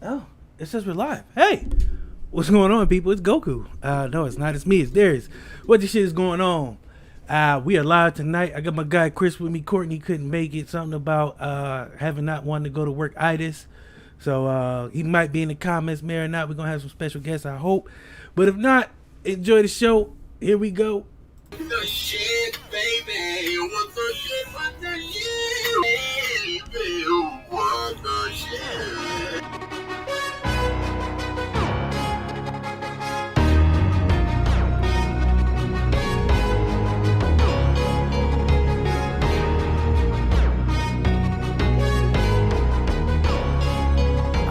Oh, it says we're live. Hey, what's going on, people? It's Goku. No, it's not. It's me. It's Darius. What the shit is going on? We are live tonight. I got my guy Chris with me. Courtney couldn't make it. Something about having not wanted to go to work itis. So he might be in the comments, may or not. We're gonna have some special guests, I hope. But if not, enjoy the show. Here we go. The shit, baby. What the shit? What the shit? Baby, what the shit?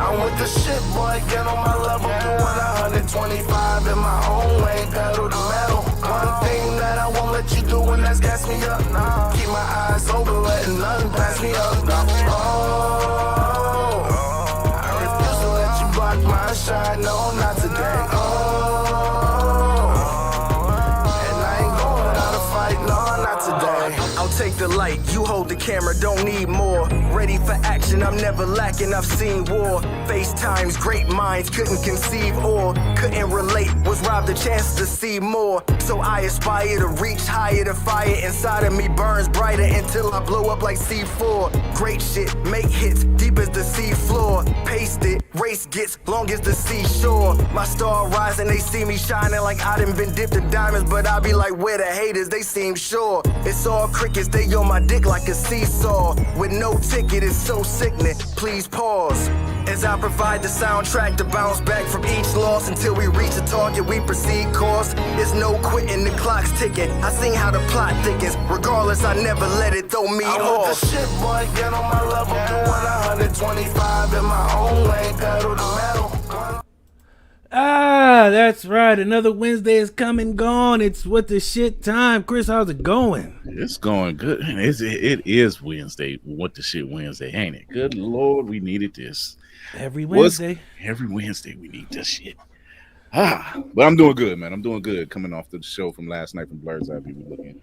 I'm with the shit, boy, get on my level. Doing 125 in my own way, pedal to metal. One thing that I won't let you do, and that's gas me up. Keep my eyes open, letting nothing pass me up. Oh, I refuse to let you block my shot, no, not today. Oh, and I ain't going out to fight, no, not today. I'll take the light, you hold the camera, don't need more. Ready for action, I'm never lacking, I've seen war. FaceTimes, great minds couldn't conceive or couldn't relate, was robbed a chance to see more. So I aspire to reach higher, the fire inside of me burns brighter until I blow up like C4. Great shit, make hits deep as the sea floor. Paste it, race gets long as the seashore. My star rising, they see me shining like I done been dipped in diamonds, but I be like, where the haters, they seem sure. It's all crickets, they on my dick like a seesaw. With no ticket, it's so sickening, please pause. As I provide the soundtrack to bounce back from each loss until we reach the target, we proceed course. There's no quitting, the clock's ticking. I seen how the plot thickens. Regardless, I never let it throw me off. The shit, boy, get on my level. Doing 125 in my own way, pedal to metal. That's right. Another Wednesday is come and gone. It's what the shit time. Chris, how's it going? It's going good. It is Wednesday. What the shit Wednesday, ain't it? Good Lord, we needed this. Every Wednesday. Every Wednesday we need this shit. But I'm doing good, man. I'm doing good. Coming off the show from last night from Blur's Eye View, looking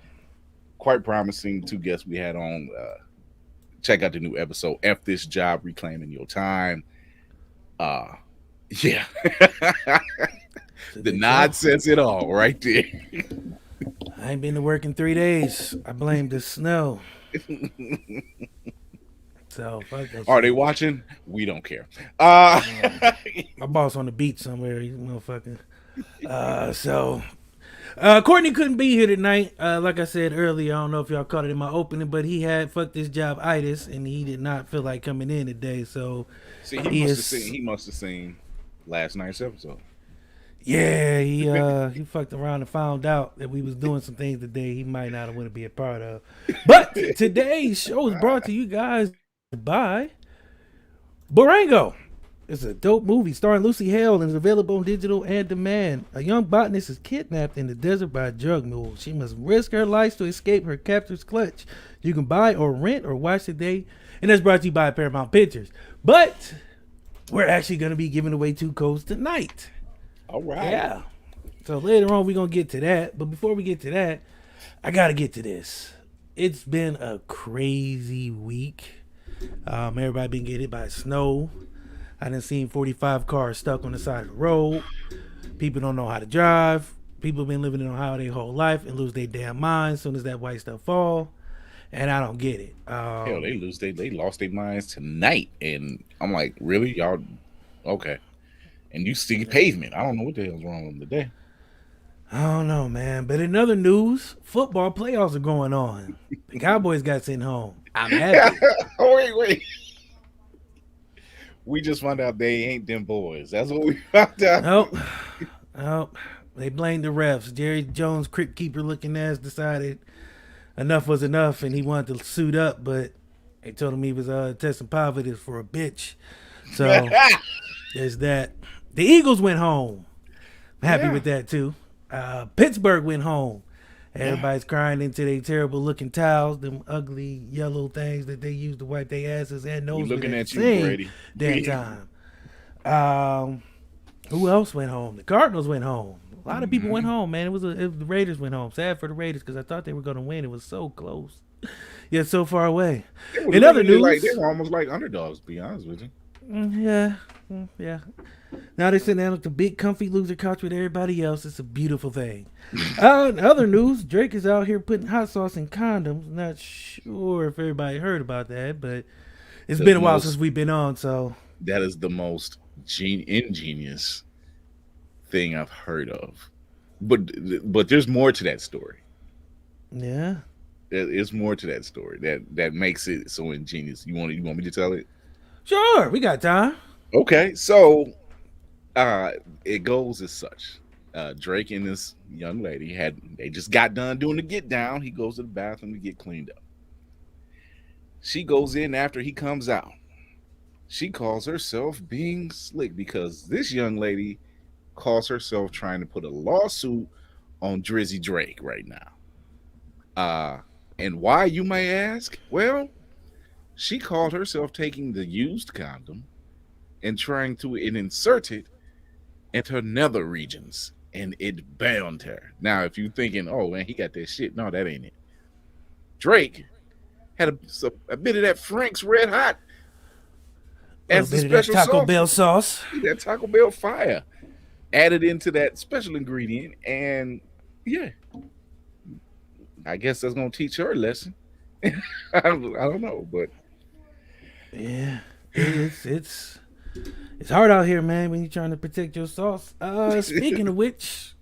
quite promising. Two guests we had on. Check out the new episode. F This Job, Reclaiming Your Time. Yeah. The nod says it all right there. I ain't been to work in 3 days. I blame the snow. So fuck that. Are they watching? We don't care. My boss on the beach somewhere. He's motherfucking. Courtney couldn't be here tonight. Like I said earlier, I don't know if y'all caught it in my opening, but he had fuck this job itis, and he did not feel like coming in today. So see, he must have seen last night's episode. Yeah, he fucked around and found out that we was doing some things today he might not want to be a part of. But today's show is brought to you guys by Barango. It's a dope movie starring Lucy Hale and is available on digital and demand. A young botanist is kidnapped in the desert by a drug mule. She must risk her life to escape her captor's clutch. You can buy or rent or watch today, and that's brought to you by Paramount Pictures. But we're actually going to be giving away 2 codes tonight. All right. Yeah. So later on, we're going to get to that. But before we get to that, I got to get to this. It's been a crazy week. Everybody been getting hit by snow. I done seen 45 cars stuck on the side of the road. People don't know how to drive. People been living in Ohio their whole life and lose their damn minds as soon as that white stuff fall. And I don't get it. Hell, they lost their minds tonight. And I'm like, really? Y'all? Okay. And you see pavement. I don't know what the hell's wrong with them today. I don't know, man. But in other news, football playoffs are going on. The Cowboys got sent home. I'm happy. Oh, wait. We just found out they ain't them boys. That's what we found out. Nope. They blamed the refs. Jerry Jones, crypt keeper looking ass, decided enough was enough and he wanted to suit up, but they told him he was testing positive for a bitch. So there's that. The Eagles went home. I'm happy with that too. Pittsburgh went home. Everybody's crying into their terrible looking towels, them ugly yellow things that they use to wipe their asses and noses. Looking at you, Brady. That time. Who else went home? The Cardinals went home. A lot of people went home, man. It was the Raiders went home. Sad for the Raiders because I thought they were going to win. It was so close, yet so far away. In other news, they were almost like underdogs. To be honest with you. Yeah. Now they're sitting down with the big comfy loser couch with everybody else. It's a beautiful thing. In other news, Drake is out here putting hot sauce in condoms. Not sure if everybody heard about that, but it's The been a while most since we've been on, so that is the most ingenious thing I've heard of. But there's more to that story. yeah. There's more to that story that makes it so ingenious. You want me to tell it? Sure, we got time. Okay, so uh it goes as such. Drake and this young lady they just got done doing the get down. He goes to the bathroom to get cleaned up. She goes in after he comes out. She calls herself being slick because this young lady calls herself trying to put a lawsuit on Drizzy Drake right now. Uh and why, you may ask? Well, she called herself taking the used condom and trying to insert it into her nether regions, and it bound her. Now, if you're thinking, oh man, he got that shit, no, that ain't it. Drake had a bit of that Frank's Red Hot A as little the bit of that special Taco sauce. Bell sauce. That Taco Bell fire added into that special ingredient, and yeah, I guess that's gonna teach her a lesson. I don't know, but Yeah, it's hard out here, man, when you're trying to protect your sauce. Speaking of which,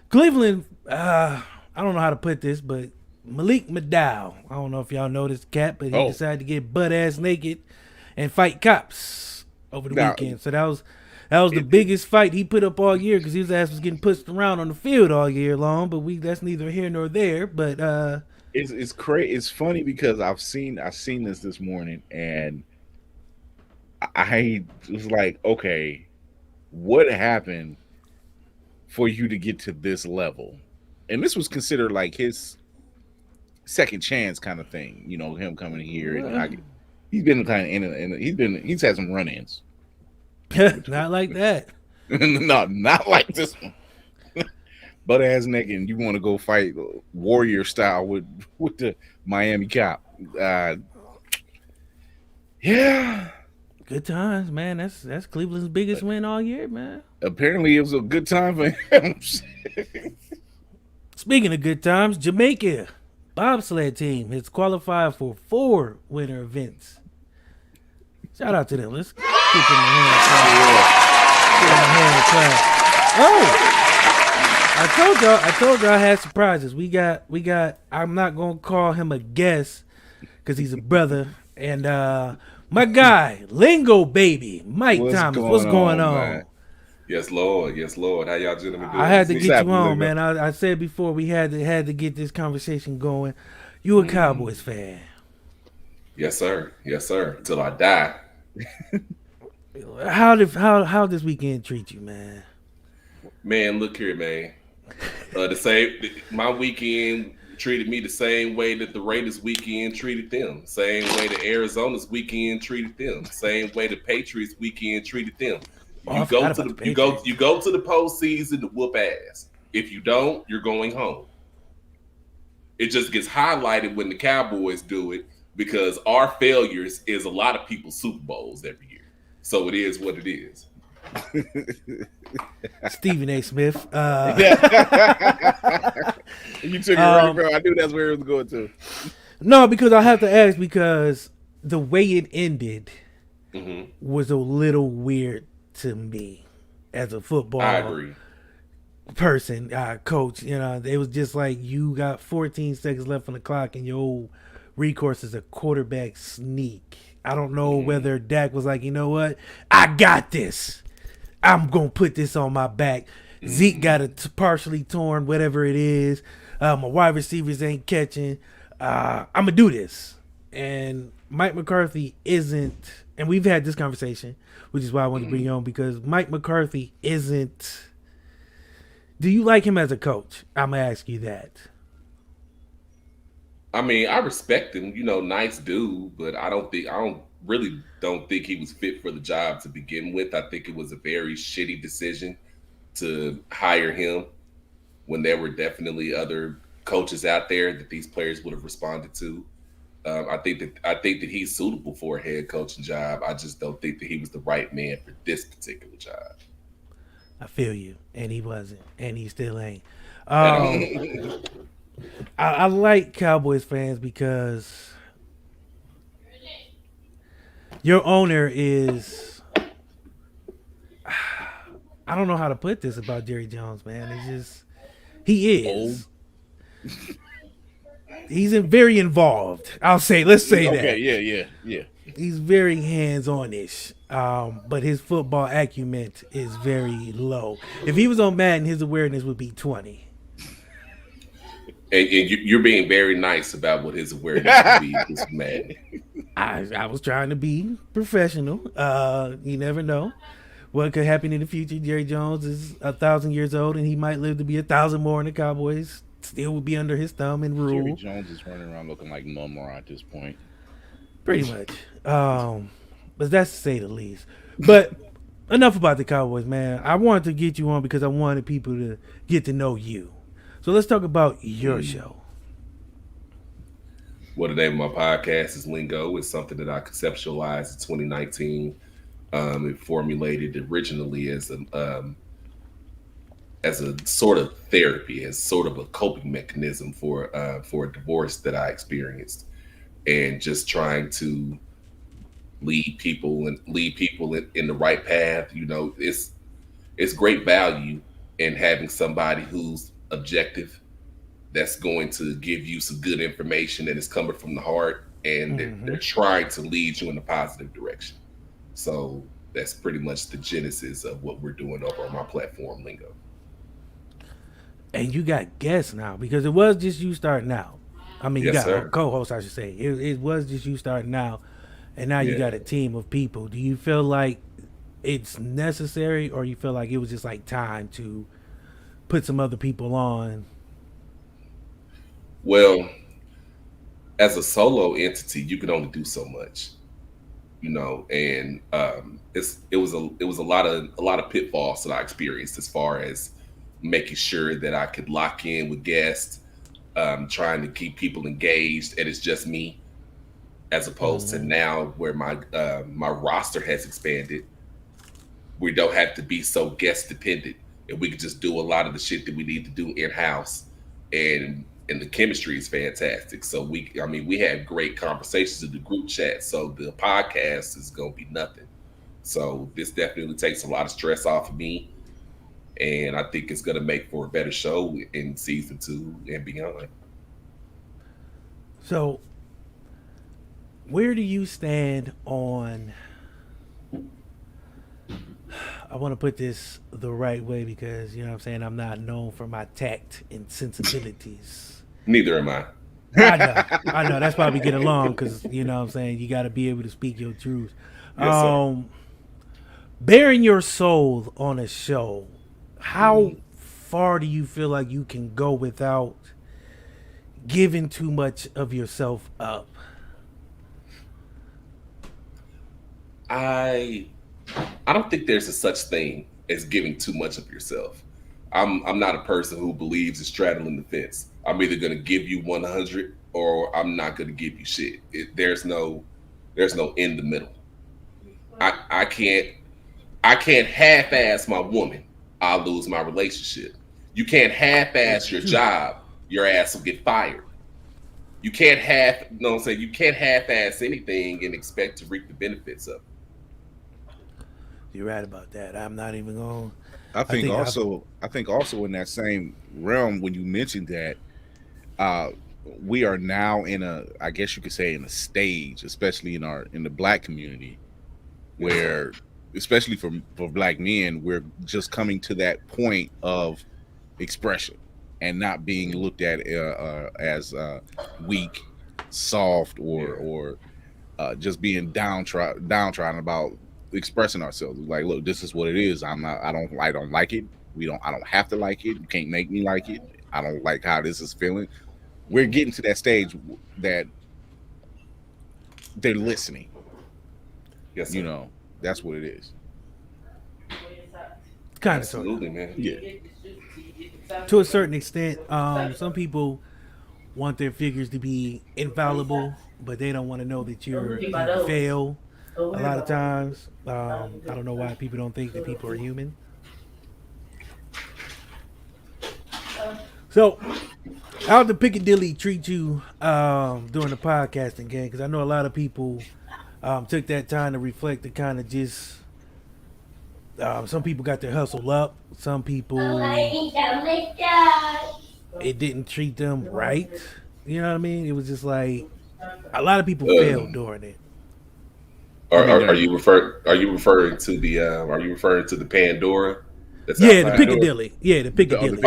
Cleveland. I don't know how to put this, but Malik McDowell. I don't know if y'all know this cat, but he Oh. decided to get butt ass naked and fight cops over the Now- weekend. So that was the biggest fight he put up all year because his ass was getting pushed around on the field all year long. But that's neither here nor there. But it's crazy. It's funny because I've seen this morning, and I was like, okay, what happened for you to get to this level? And this was considered like his second chance kind of thing, him coming here, and he's been kind of he's had some run-ins. not like that. No, not like this one. Butt ass naked, and you want to go fight warrior style with the Miami cop. Yeah. Good times, man. That's Cleveland's biggest win all year, man. Apparently, it was a good time for him. Speaking of good times, Jamaica bobsled team has qualified for 4 winter events. Shout out to them. Let's keep them in the hand clap. Give them a hand clap. Oh, I told y'all I had surprises. We got. I'm not gonna call him a guest because he's a brother. And my guy, Lingo Baby, Mike Thomas. What's going on? man? Yes, Lord. Yes, Lord. How y'all gentlemen doing? I had to What's get you happening, on, Lingo? man. I said before we had to get this conversation going. You a Cowboys fan? Yes, sir. Yes, sir. Till I die. How this weekend treat you, man? Man, look here, man. My weekend treated me the same way that the Raiders weekend treated them. Same way the Arizona's weekend treated them. Same way the Patriots weekend treated them. Oh, I You forgot go about to the you go Patriots. you go to the postseason to whoop ass. If you don't, you're going home. It just gets highlighted when the Cowboys do it because our failures is a lot of people's Super Bowls every year. So it is what it is. Stephen A. Smith. You took it right, bro. I knew that's where it was going to. No, because I have to ask because the way it ended Mhm. was a little weird to me as a football I agree. person, coach. It was just like you got 14 seconds left on the clock and your old recourse is a quarterback sneak. I don't know whether Dak was like, you know what? I got this. I'm going to put this on my back. Zeke got it partially torn, whatever it is. My wide receivers ain't catching. I'm going to do this. And Mike McCarthy isn't, and we've had this conversation, which is why I wanted to bring you on, because Mike McCarthy isn't. Do you like him as a coach? I'm going to ask you that. I mean, I respect him, nice dude, but I don't think he was fit for the job to begin with. I think it was a very shitty decision to hire him when there were definitely other coaches out there that these players would have responded to. I think that he's suitable for a head coaching job. I just don't think that he was the right man for this particular job. I feel you, and he wasn't, and he still ain't. At Um, all. I like Cowboys fans because your owner is. I don't know how to put this about Jerry Jones, man. It's just he Old. is. He's very involved. Let's say Okay, that yeah. he's very hands-on ish. But his football acumen is very low. If he was on Madden, his awareness would be 20. And you're being very nice about what his awareness would be. This man. I was trying to be professional. You never know what could happen in the future. Jerry Jones is 1,000 years old, and he might live to be 1,000 more, and the Cowboys still would be under his thumb and Jerry rule. Jones is running around looking like Mumra at this point. Pretty much. But that's to say the least. But enough about the Cowboys, man. I wanted to get you on because I wanted people to get to know you. So let's talk about your show. Well, the name of my podcast is Lingo. It's something that I conceptualized in 2019. It formulated originally as a sort of therapy, as sort of a coping mechanism for a divorce that I experienced, and just trying to lead people in the right path. You know, it's great value in having somebody who's objective, that's going to give you some good information that is coming from the heart, and they're trying to lead you in a positive direction. So that's pretty much the genesis of what we're doing over on my platform, Lingo. And you got guests now because it was just you starting out. I mean, you Yes, got a sir. co-host, I should say. It was just you starting out, and now you Yeah. got a team of people. Do you feel like it's necessary, or you feel like it was just like time to put some other people on? Well, as a solo entity, you can only do so much, you know, and it was a lot of pitfalls that I experienced as far as making sure that I could lock in with guests, trying to keep people engaged, and it's just me, as opposed to now where my roster has expanded. We don't have to be so guest dependent, and we can just do a lot of the shit that we need to do in house, and the chemistry is fantastic. So we have great conversations in the group chat. So the podcast is gonna be nothing. So this definitely takes a lot of stress off of me, and I think it's gonna make for a better show in season 2 and beyond. So, where do you stand on? I want to put this the right way because you know what I'm saying I'm not known for my tact and sensibilities. Neither am I. I know. That's why we get along because you know what I'm saying you got to be able to speak your truth. Yes, sir. Bearing your soul on a show, how far do you feel like you can go without giving too much of yourself up? I don't think there's a such thing as giving too much of yourself. I'm not a person who believes in straddling the fence. I'm either gonna give you 100 or I'm not gonna give you shit. There's no in the middle. I can't half-ass my woman. I'll lose my relationship. You can't half-ass your job. Your ass will get fired. You can't you know what I'm saying? You can't half-ass anything and expect to reap the benefits of it. You're right about that. I'm not even going. I think think I've- also I think also in that same realm when you mentioned that uh we are now in a, I guess you could say, in a stage, especially in the black community, where especially for black men, we're just coming to that point of expression and not being looked at as weak, soft, or just being downtrodden about expressing ourselves. Like, look, this is what it is. I don't like it. I don't have to like it. You can't make me like it. I don't like how this is feeling. We're getting to that stage that they're listening. Yes, sir. You know, that's what it is. Kind of, Absolutely, man. Yeah. to a certain extent. Some people want their figures to be infallible, but they don't want to know that you fail a lot of times. I don't know why people don't think that people are human. So, how did Piccadilly treat you during the podcasting game? Because I know a lot of people took that time to reflect and kind of just. Some people got their hustle up. Some people it didn't treat them right. You know what I mean? It was just like a lot of people failed during it. Are you referring to the Pandora? That's Yeah, the outside? Piccadilly. Yeah, the Piccadilly.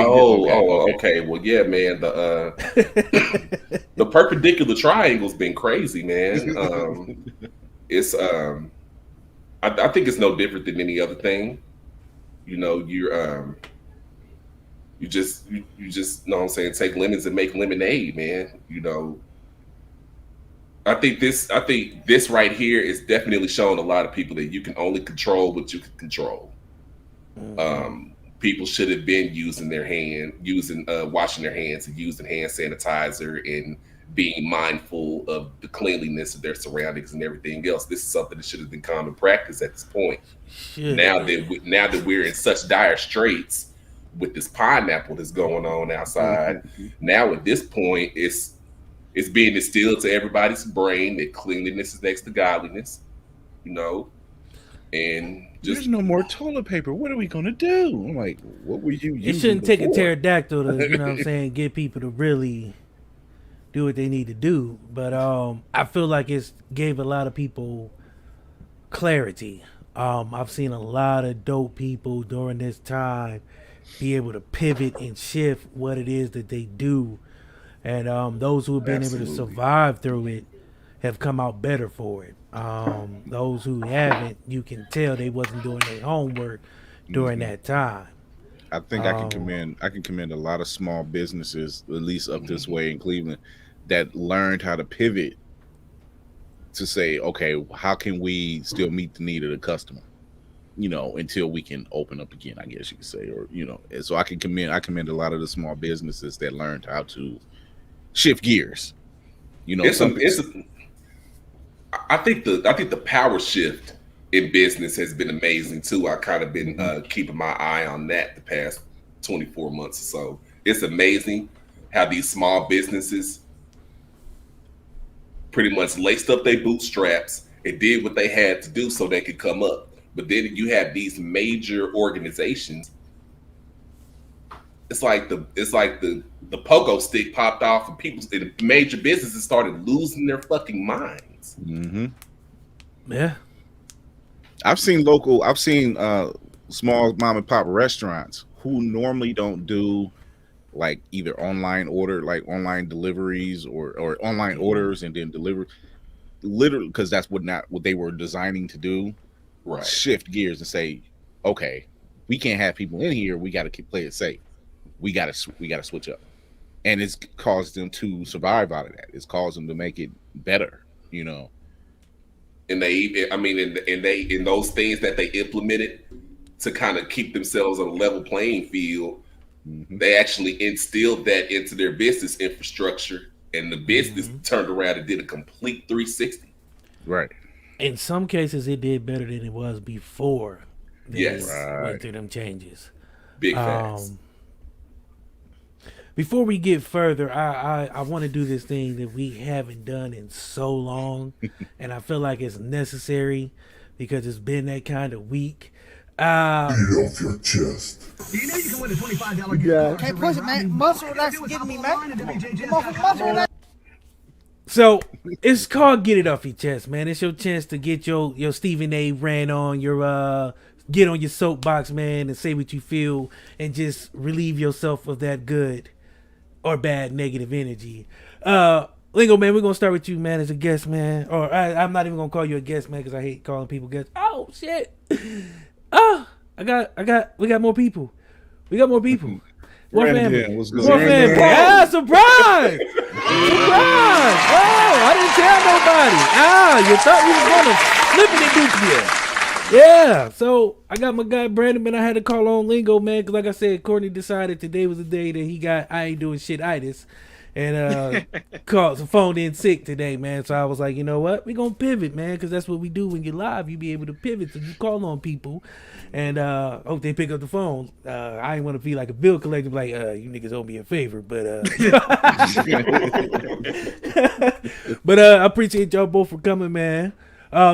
Okay. Well, yeah, man. The perpendicular triangle's been crazy, man. It's I think it's no different than any other thing. You know, you just know what I'm saying, take lemons and make lemonade, man. You know, I think this right here is definitely showing a lot of people that you can only control what you can control. People should have been washing their hands and using hand sanitizer and being mindful of the cleanliness of their surroundings and everything else. This is something that should have been common practice at this point. Now that we're in such dire straits with this pineapple that's going on outside, now at this point it's being instilled to everybody's brain that cleanliness is next to godliness, you know, and there's no more toilet paper. What are we gonna do? I'm like, what were you using? It shouldn't take a before? pterodactyl to, you know what I'm saying, get people to really do what they need to do. But I feel like it's gave a lot of people clarity. I've seen a lot of dope people during this time be able to pivot and shift what it is that they do. And those who have been able to survive through it have come out better for it. Those who haven't, you can tell they wasn't doing their homework during that time. I think I can commend a lot of small businesses, at least up this way in Cleveland, that learned how to pivot to say, okay, how can we still meet the need of the customer? You know, until we can open up again, I guess you could say, or you know. And so I commend a lot of the small businesses that learned how to shift gears. You know, I think the power shift in business has been amazing too. I kind of been keeping my eye on that the past 24 months or so. It's amazing how these small businesses pretty much laced up their bootstraps and did what they had to do so they could come up. But then you have these major organizations. It's like the pogo stick popped off and the major businesses started losing their fucking minds. Yeah. I've seen small mom and pop restaurants who normally don't do like either online deliveries or online orders and then deliver, literally, because that's not what they were designing to do. Right. Shift gears and say, okay, we can't have people in here. We got to play it safe. We got to switch up, and it's caused them to survive out of that. It's caused them to make it better, you know. And in those things that they implemented to kind of keep themselves on a level playing field, they actually instilled that into their business infrastructure, and the business turned around and did a complete 360. Right. In some cases, it did better than it was before. Yes. Went through them changes. Big facts. Before we get further, I want to do this thing that we haven't done in so long, and I feel like it's necessary because it's been that kind of week. Get off your chest. You know you can win a $25 gift card. Hey, push it, man. Muscle relax and get me, man. Muscle relax. So it's called Get It Off Your Chest, man. It's your chance to get your Stephen A. rant on, get on your soapbox, man, and say what you feel and just relieve yourself of that good or bad negative energy. Lingo, man, we're gonna start with you, man, as a guest, man. Or I'm not even gonna call you a guest, man, because I hate calling people guests. Oh shit. We got more people. More family. What's More going on? family. Ah, surprise! Surprise! Oh, I didn't tell nobody. You thought we was gonna flip it and duke you. Yeah. So I got my guy Brandon, man. I had to call on Lingo, man, because like I said, Courtney decided today was the day that I ain't doing shit itis. and phoned in sick today, man. So I was like, you know what, we gonna pivot, man, because that's what we do when you're live. You be able to pivot, so you call on people, and hope they pick up the phone. I ain't want to be like a bill collector, like you niggas owe me a favor, but but I appreciate y'all both for coming, man.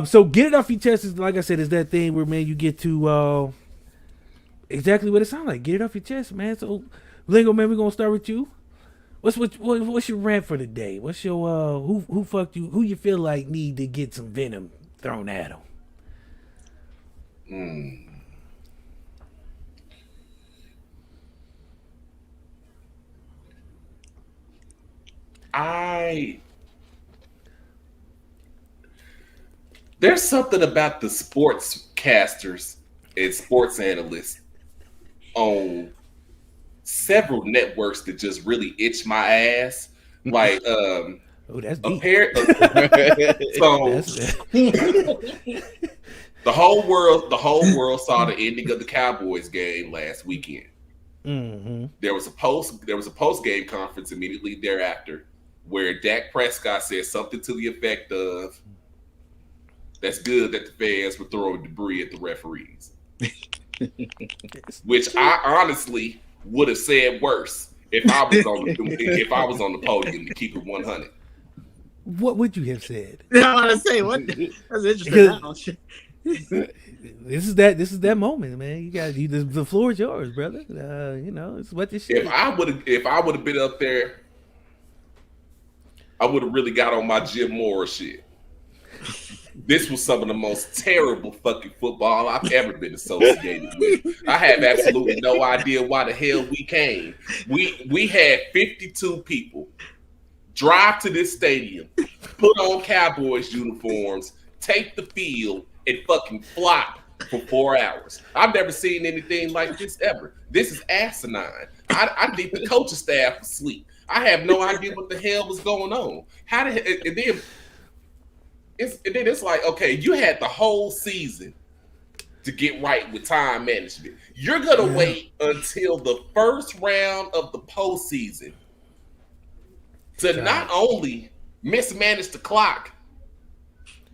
So get it off your chest is, like I said, is that thing where, man, you get to exactly what it sounds like. Get it off your chest, man. So Lingo, man, we're gonna start with you. What's your rant for the day? What's your who fucked you? Who you feel like need to get some venom thrown at them? There's something about the sportscasters and sports analysts on several networks that just really itch my ass. Like, Oh, that's deep. So the whole world saw the ending of the Cowboys game last weekend. Mm-hmm. There was a post game conference immediately thereafter where Dak Prescott said something to the effect of, "That's good that the fans were throwing debris at the referees," which I honestly would have said worse if I was on the podium, to keep it 100. What would you have said? I want to say what? That's interesting. This is that moment, man. You got the floor is yours, brother. You know, it's what this shit. If I would have been up there, I would have really got on my Jim Mora shit. This was some of the most terrible fucking football I've ever been associated with. I have absolutely no idea why the hell we came. We had 52 people drive to this stadium, put on Cowboys uniforms, take the field, and fucking flop for 4 hours. I've never seen anything like this ever. This is asinine. I think the coaching staff was asleep. I have no idea what the hell was going on. And then it's like, okay, you had the whole season to get right with time management. You're gonna wait until the first round of the postseason to not only mismanage the clock,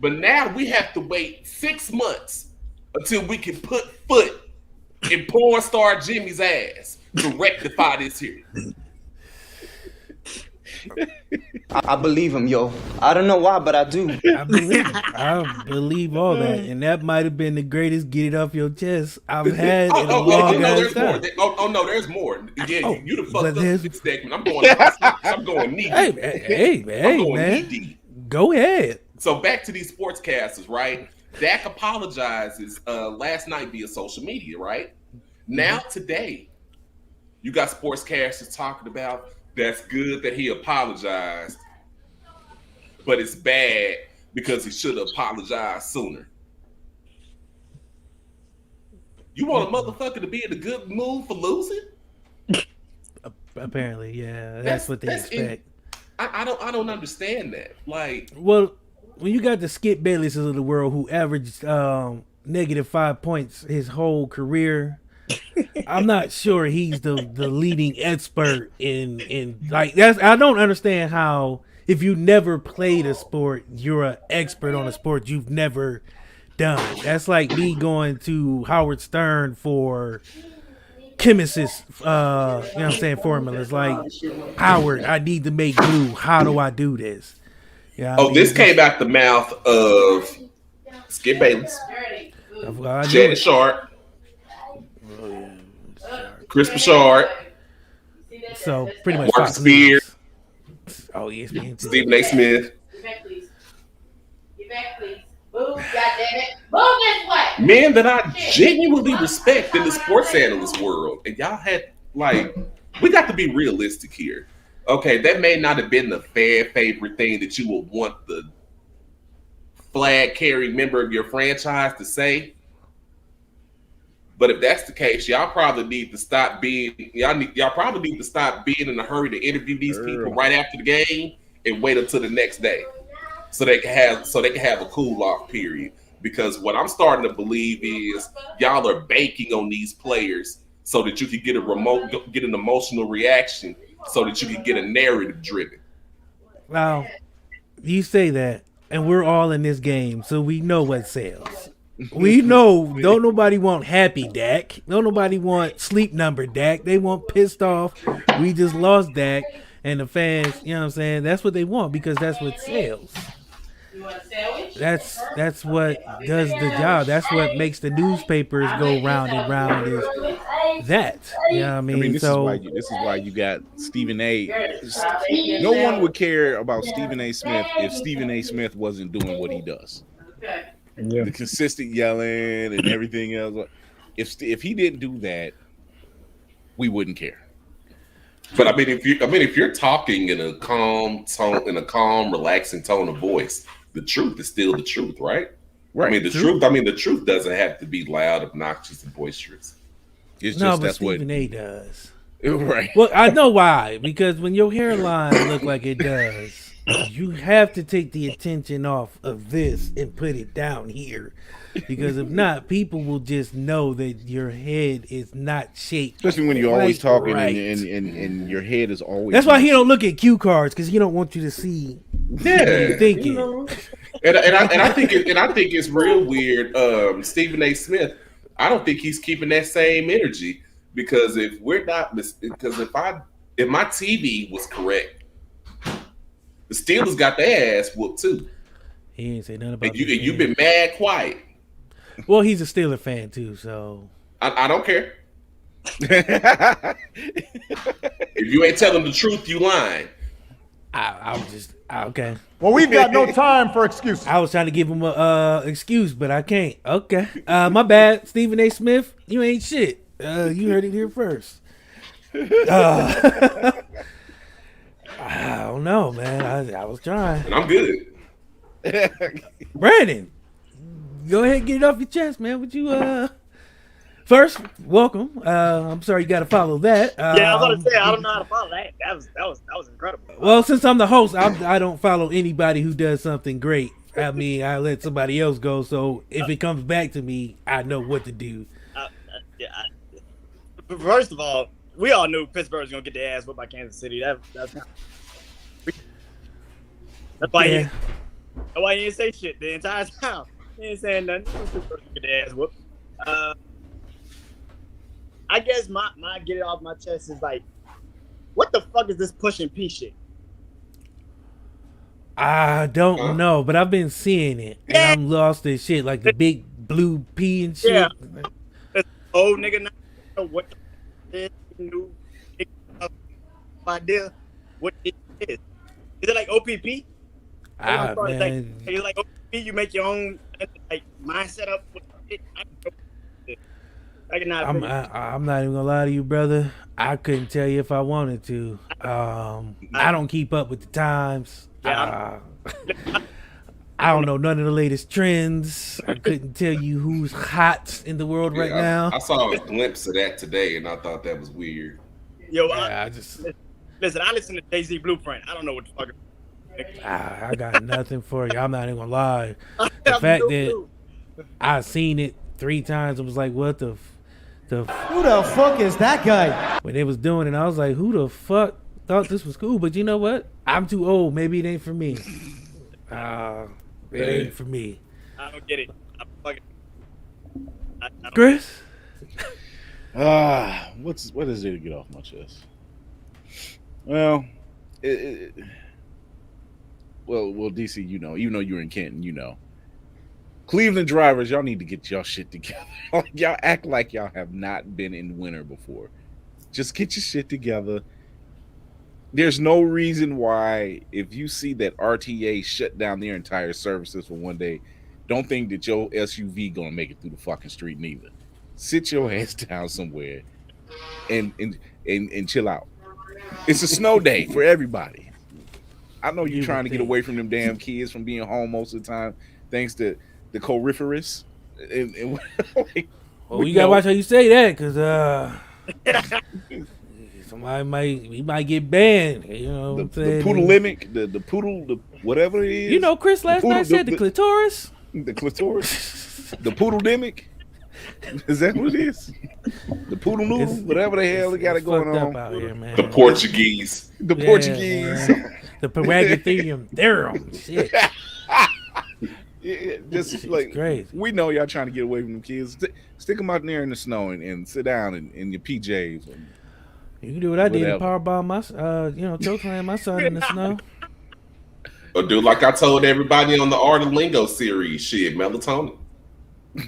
but now we have to wait 6 months until we can put foot in porn star Jimmy's ass to rectify this here. I believe him, yo. I don't know why, but I do. I believe all that, and that might have been the greatest get it off your chest I've had in a long time. No, there's more. Yeah, you the fucked up this segment. I'm going knee deep. Hey, man. Knee go ahead. So back to these sportscasters, right? Dak apologizes last night via social media, right? Now today, you got sportscasters talking about, that's good that he apologized, but it's bad because he should have apologized sooner. You want a motherfucker to be in a good mood for losing? Apparently, yeah. That's what they expect. I don't understand that. Like, well, when you got the Skip Baylesses of the world who averaged -5 points his whole career, I'm not sure he's the leading expert in like that's. I don't understand how, if you never played a sport, you're an expert on a sport you've never done. That's like me going to Howard Stern for chemist's you know what I'm saying, formulas. Like, Howard, I need to make glue. How do I do this? Yeah. This came out the mouth of Skip Bayless, Shannon Sharp, Chris Bouchard, so pretty much Marcus Spears. Oh yes, Stephen A. Smith. Men that I genuinely respect in the sports analyst world, and y'all had, like, we got to be realistic here. Okay, that may not have been the fan favorite thing that you would want the flag carrying member of your franchise to say. But if that's the case, y'all probably need to stop being in a hurry to interview these people right after the game and wait until the next day, so they can have a cool off period. Because what I'm starting to believe is y'all are banking on these players so that you can get an emotional reaction so that you can get a narrative driven. Now, you say that, and we're all in this game, so we know what sells. We know don't nobody want happy Dak. Don't nobody want sleep number Dak. They want pissed off. We just lost Dak. And the fans, you know what I'm saying? That's what they want because that's what sells. That's what does the job. That's what makes the newspapers go round and round is that. You know what I mean? This is why you got Stephen A. No one would care about Stephen A. Smith if Stephen A. Smith wasn't doing what he does. The consistent yelling and everything else. If he didn't do that, we wouldn't care. But if you're talking in a calm tone, in a calm, relaxing tone of voice, the truth is still the truth, right? Right. The truth doesn't have to be loud, obnoxious, and boisterous. It's no, just but that's Stephen what A. does. Right. Well, I know why. Because when your hairline look like it does, you have to take the attention off of this and put it down here. Because if not, people will just know that your head is not shaped. Especially when you're always talking right. and your head is always. That's why he don't look at cue cards because he don't want you to see what you're thinking. And I think it's real weird. Stephen A. Smith, I don't think he's keeping that same energy because if my TV was correct, the Steelers got their ass whooped too. He ain't say nothing about. And you've been mad quiet. Well, he's a Steeler fan too, so I don't care. If you ain't telling the truth, you lying. I was just okay. Well, we've got no time for excuses. I was trying to give him a excuse, but I can't. Okay, my bad, Stephen A. Smith. You ain't shit. You heard it here first. I don't know, man. I was trying. And I'm good. Brandon, go ahead and get it off your chest, man. Would you first welcome. I'm sorry you gotta follow that. Yeah, I was about to say I don't know how to follow that. That was incredible. Well, since I'm the host, I don't follow anybody who does something great. I mean, I let somebody else go, so if it comes back to me, I know what to do. First of all, we all knew Pittsburgh was gonna get their ass whipped by Kansas City. That's why he didn't say shit the entire time. He ain't saying nothing. Pittsburgh gonna get their ass whooped. I guess my get it off my chest is like, what the fuck is this pushing P shit? I don't know, but I've been seeing it, and I'm lost in shit like the big blue P and shit. Yeah, this old nigga not know what the new idea what it is. Is it like OPP? Man. Like, like OPP, you make your own like mindset up. I'm not even gonna lie to you, brother. I couldn't tell you if I wanted to. I don't keep up with the times. I don't know none of the latest trends. I couldn't tell you who's hot in the world right now. I saw a glimpse of that today, and I thought that was weird. Yo, listen. I listen to Jay-Z Blueprint. I don't know what the fuck. I got nothing for you. I'm not even gonna lie. The fact that I seen it 3 times, I was like, what the Who the fuck is that guy? When they was doing it, I was like, who the fuck thought this was cool? But you know what? I'm too old. Maybe it ain't for me. It ain't for me. I don't get it. Chris? What is there to get off my chest? Well, well, DC, you know, even though you're in Canton, you know. Cleveland drivers, y'all need to get y'all shit together. Y'all act like y'all have not been in winter before. Just get your shit together. There's no reason why, if you see that RTA shut down their entire services for one day, don't think that your SUV gonna make it through the fucking street neither. Sit your ass down somewhere and chill out. It's a snow day for everybody. I know you're trying to get away from them damn kids from being home most of the time, thanks to the coriferous. Well, you gotta watch how you say that, cause somebody might get banned. You know, the poodlemic, the poodle, the whatever it is. You know, Chris last night said the clitoris. The clitoris, the poodledemic. Is that what it is? The poodle noodle, whatever the hell they got it going on out here, man. The Portuguese. The Portuguese. Man. The Paragotherium theorem. Shit. Yeah, just like crazy. We know y'all trying to get away from them kids. Stick them out there in the snow and sit down in your PJs. You can do what I did and Whatever. powerbomb my, chokeslam my son in the snow. Or do like I told everybody on the Art of Lingo series, shit, melatonin.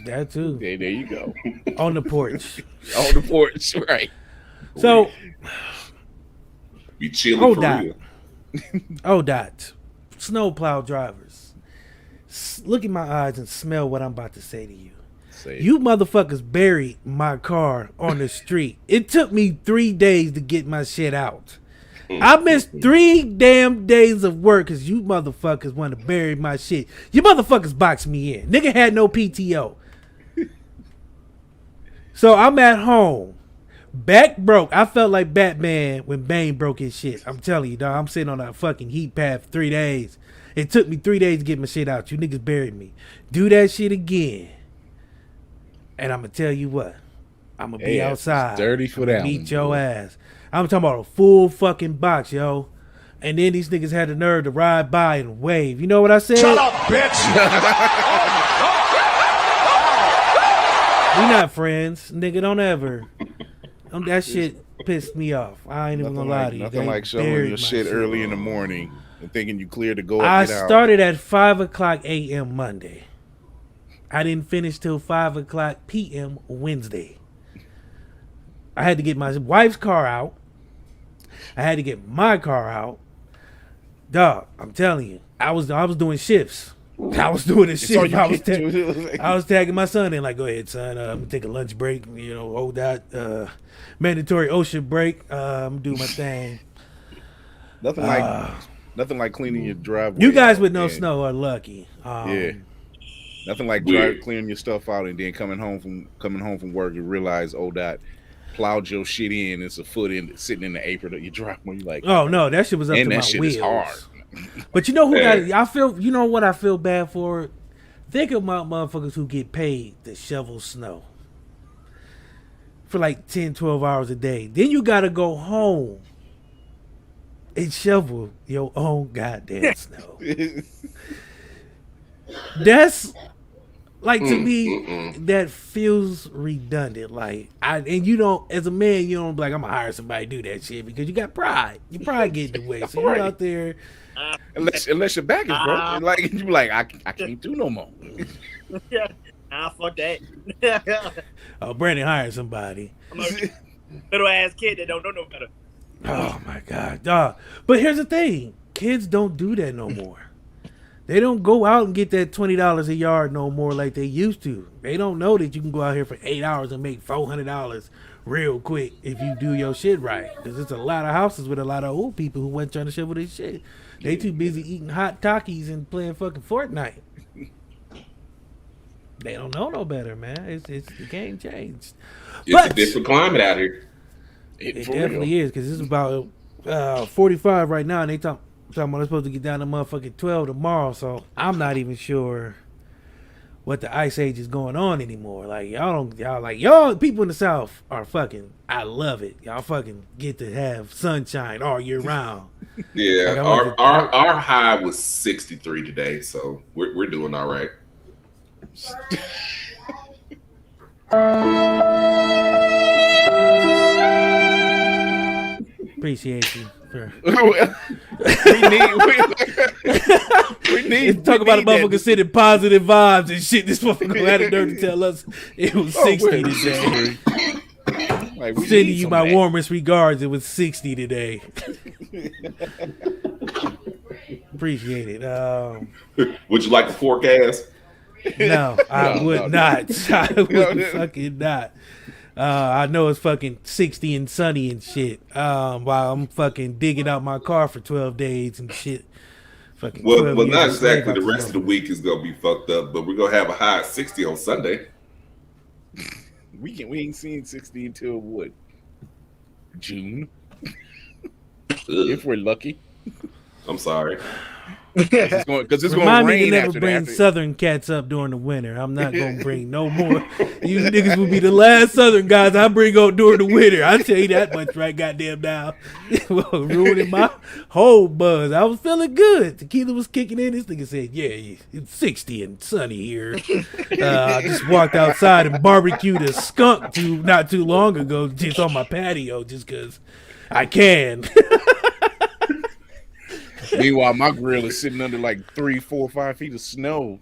That too. Okay, there you go. On the porch. On the porch, right. So, Be chilling for real. ODOT, snowplow drivers, look in my eyes and smell what I'm about to say to you. You motherfuckers buried my car on the street. It took me 3 days to get my shit out. I missed 3 damn days of work because you motherfuckers want to bury my shit. You motherfuckers boxed me in. Nigga had no PTO. So I'm at home. Back broke. I felt like Batman when Bane broke his shit. I'm telling you, dog. I'm sitting on a fucking heat pad for 3 days. It took me 3 days to get my shit out. You niggas buried me. Do that shit again. And I'm going to tell you what. I'm going to be outside. Dirty for that. Beat your ass. I'm talking about a full fucking box, yo. And then these niggas had the nerve to ride by and wave. You know what I said? Shut up, bitch! We not friends. Nigga, don't ever. That shit pissed me off. I ain't even gonna lie to you. Nothing like shoveling your shit early in the morning and thinking you clear to go I and get out. started at 5 o'clock a.m. Monday. I didn't finish till 5 o'clock p.m. Wednesday. I had to get my wife's car out. I had to get my car out. Dog, I'm telling you, I was doing shifts. I was doing a shift. I was tagging my son in, like, go ahead, son. I'm gonna take a lunch break. You know, hold that mandatory OSHA break. I'm doing my thing. Nothing like cleaning your driveway. You guys out with no and- snow are lucky. Yeah. Nothing like clearing your stuff out and then coming home from work and realize that plowed your shit in. It's a foot in sitting in the apron of your driveway. You're like, oh no, that shit was up and to that my shit wheels. is hard. But you know who got it? I feel. You know what I feel bad for? Think about motherfuckers who get paid to shovel snow for like 10, 12 hours a day. Then you gotta go home and shovel your own goddamn snow. That's like, to me, that feels redundant. Like, and you don't, as a man, you don't be like, I'm gonna hire somebody to do that shit because you got pride. Your pride get in the way. So you're out there. Unless your back is broken, like you be like, I can't do no more. Fuck that. Oh, Brandon hired somebody. I'm a little ass kid that don't know no better. Oh my god, dog. But here's the thing: kids don't do that no more. They don't go out and get that $20 a yard no more like they used to. They don't know that you can go out here for 8 hours and make $400 real quick if you do your shit right. Because there's a lot of houses with a lot of old people who weren't trying to shovel their shit. They too busy eating hot Takis and playing fucking Fortnite. They don't know no better, man. It's the game changed. It's a different climate out here. It definitely is, because it's about 45 right now, and they talking about they're supposed to get down to motherfucking 12 tomorrow. So I'm not even sure what the ice age is going on anymore. Like y'all people in the South are fucking. I love it. Y'all fucking get to have sunshine all year round. Yeah, Like, our high was 63 today, so we're doing all right. Appreciate you. we need talk about a motherfucker sending positive vibes and shit. This motherfucker had the nerve to tell us it was 60 today. Like, Sending you my warmest regards. It was 60 today. Appreciate it. Would you like the forecast? No, I would not. I would fucking not. I know it's fucking 60 and sunny and shit. While I'm fucking digging out my car for 12 days and shit. Fucking well, not exactly. The rest of the week is gonna be fucked up, but we're gonna have a high of 60 on Sunday. We ain't seen 60 until what? June. If we're lucky. I'm sorry. Because it's going to Remind me to rain never after bring that. Southern cats up during the winter. I'm not gonna bring no more. You niggas will be the last Southern guys I bring up during the winter. I tell you that much right goddamn now. Ruining my whole buzz. I was feeling good. Tequila was kicking in. This nigga said, "Yeah, it's 60 and sunny here." I just walked outside and barbecued a skunk not too long ago, just on my patio, just because I can. Meanwhile, my grill is sitting under like 3, 4, 5 feet of snow.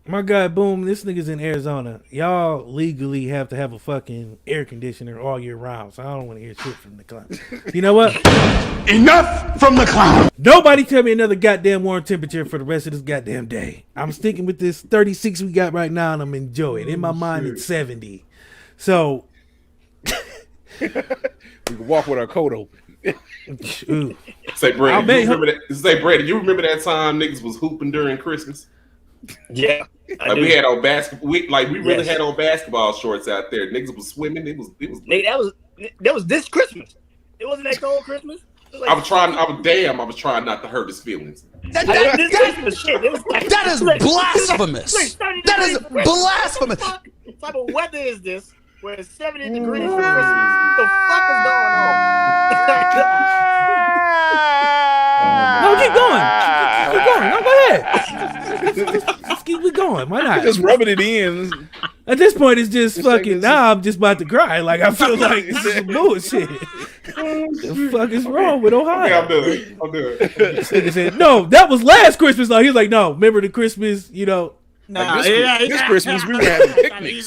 My guy, Boom, this nigga's in Arizona. Y'all legally have to have a fucking air conditioner all year round, so I don't want to hear shit from the clown. You know what? Enough from the clown. Nobody tell me another goddamn warm temperature for the rest of this goddamn day. I'm sticking with this 36 we got right now, and I'm enjoying it. In my mind, it's 70. So, We can walk with our coat open. ooh. Say, Brandon, you remember that time niggas was hooping during Christmas? Yeah. Like we had on basketball, we really had on basketball shorts out there. Niggas was swimming. It was. Nigga, that was this Christmas. It wasn't that cold Christmas. Like, I was trying not to hurt his feelings. That is blasphemous. That is blasphemous. What type of weather is this? Where it's 70 degrees for Christmas. What the fuck is going on? No, keep going. Keep going. No, go ahead. Just keep it going. Why not? Just rubbing it in. At this point, it's just fucking. Now I'm just about to cry. Like I feel like this is some bullshit. The fuck is wrong with Ohio? Yeah, I'm doing it. This nigga said, no, that was last Christmas. He was like, no, remember the Christmas, you know. Like this Christmas, we were having picnics. He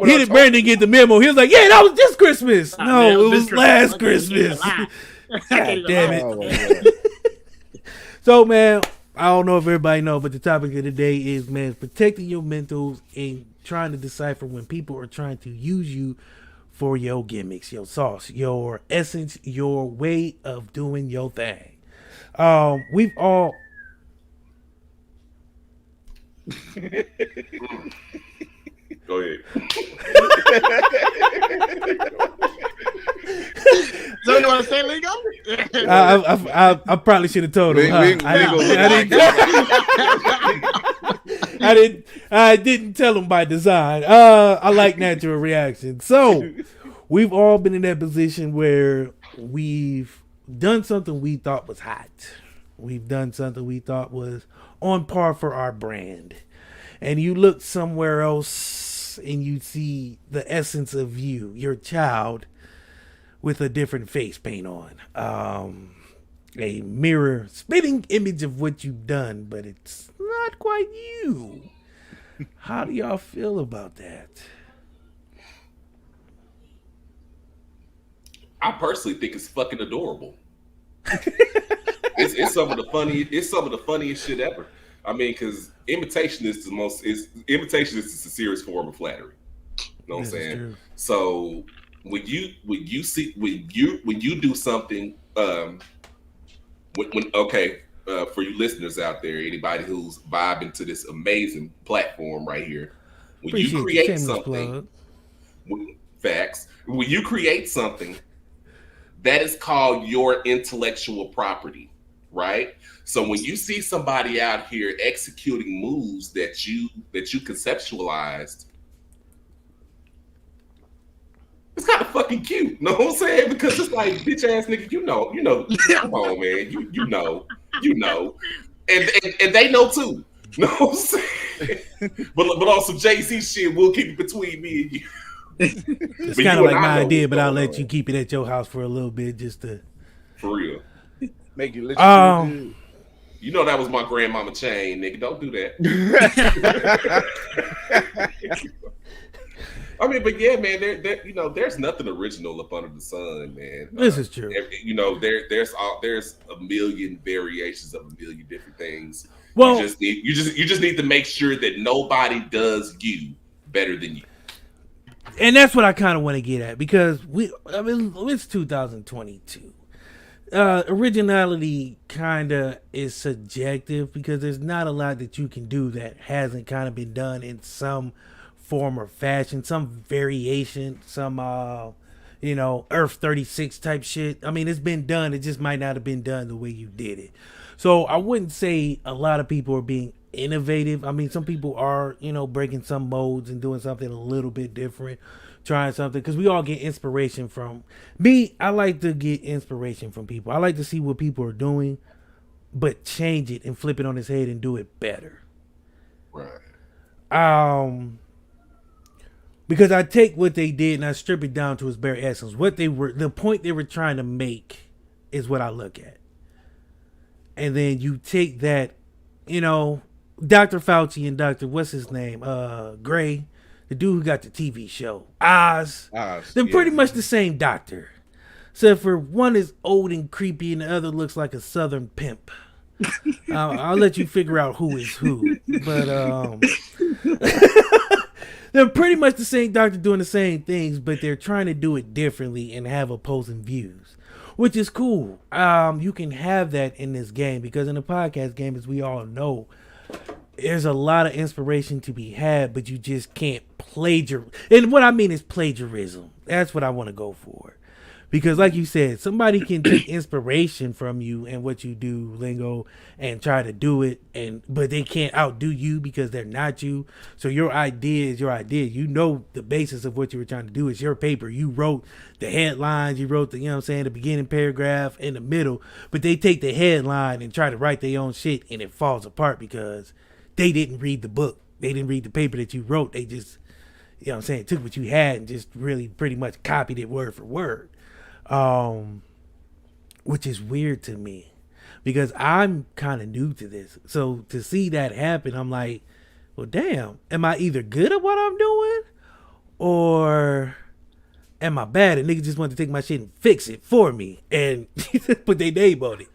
didn't Brandon get the memo. He was like, yeah, that was this Christmas. No, it was last Christmas. God damn it. So, man, I don't know if everybody know, but the topic of the day is, man, protecting your mentals and trying to decipher when people are trying to use you for your gimmicks, your sauce, your essence, your way of doing your thing. We've all... Go ahead. So you want to say lingo? I probably should have told him. I didn't tell him by design. I like natural reaction. So we've all been in that position where we've done something we thought was hot. We've done something we thought was on par for our brand. And you look somewhere else and you see the essence of you, your child, with a different face paint on. A mirror, spitting image of what you've done, but it's not quite you. How do y'all feel about that? I personally think it's fucking adorable. It's some of the funniest shit ever. I mean, because imitation is the sincerest form of flattery. You know what I'm saying? True. So when you do something, for you listeners out there, anybody who's vibing to this amazing platform right here, when you create something, when you create something, that is called your intellectual property, right? So when you see somebody out here executing moves that you conceptualized, it's kind of fucking cute. Know what I'm saying? Because it's like, bitch ass nigga, you know, come on, man, you know, and they know too. Know what I'm saying? But also Jay-Z shit will keep it between me and you. It's kind of like my idea, but I'll let you keep it at your house for a little bit, just to for real make you listen. You know that was my grandmama chain, nigga. Don't do that. I mean, but yeah, man. There's nothing original up under the sun, man. This is true. There's a million variations of a million different things. Well, you just need to make sure that nobody does you better than you. And that's what I kind of want to get at, because it's 2022. Originality kind of is subjective, because there's not a lot that you can do that hasn't kind of been done in some form or fashion, some variation, some Earth 36 type shit. I mean, it's been done. It just might not have been done the way you did it. So I wouldn't say a lot of people are being innovative. I mean, some people are, breaking some molds and doing something a little bit different, trying something, because we all get inspiration from me. I like to get inspiration from people. I like to see what people are doing, but change it and flip it on its head and do it better. Right. Because I take what they did and I strip it down to its bare essence. The point they were trying to make is what I look at. And then you take that, Dr. Fauci and Dr. what's his name? Gray, the dude who got the TV show. Oz. They're pretty much the same doctor. Except for one is old and creepy and the other looks like a southern pimp. I'll let you figure out who is who. But they're pretty much the same doctor doing the same things, but they're trying to do it differently and have opposing views, which is cool. You can have that in this game because in the podcast game, as we all know, there's a lot of inspiration to be had, but you just can't plagiarize. And what I mean is plagiarism. That's what I want to go for. Because like you said, somebody can take inspiration from you and what you do, Lingo, and try to do it, but they can't outdo you because they're not you. So your idea is your idea. You know the basis of what you were trying to do. It's your paper. You wrote the headlines. You wrote the beginning paragraph in the middle. But they take the headline and try to write their own shit, and it falls apart because they didn't read the book. They didn't read the paper that you wrote. They just, took what you had and just really pretty much copied it word for word. Which is weird to me because I'm kind of new to this. So to see that happen, I'm like, well, damn, am I either good at what I'm doing or am I bad? And niggas just want to take my shit and fix it for me and put their name on it.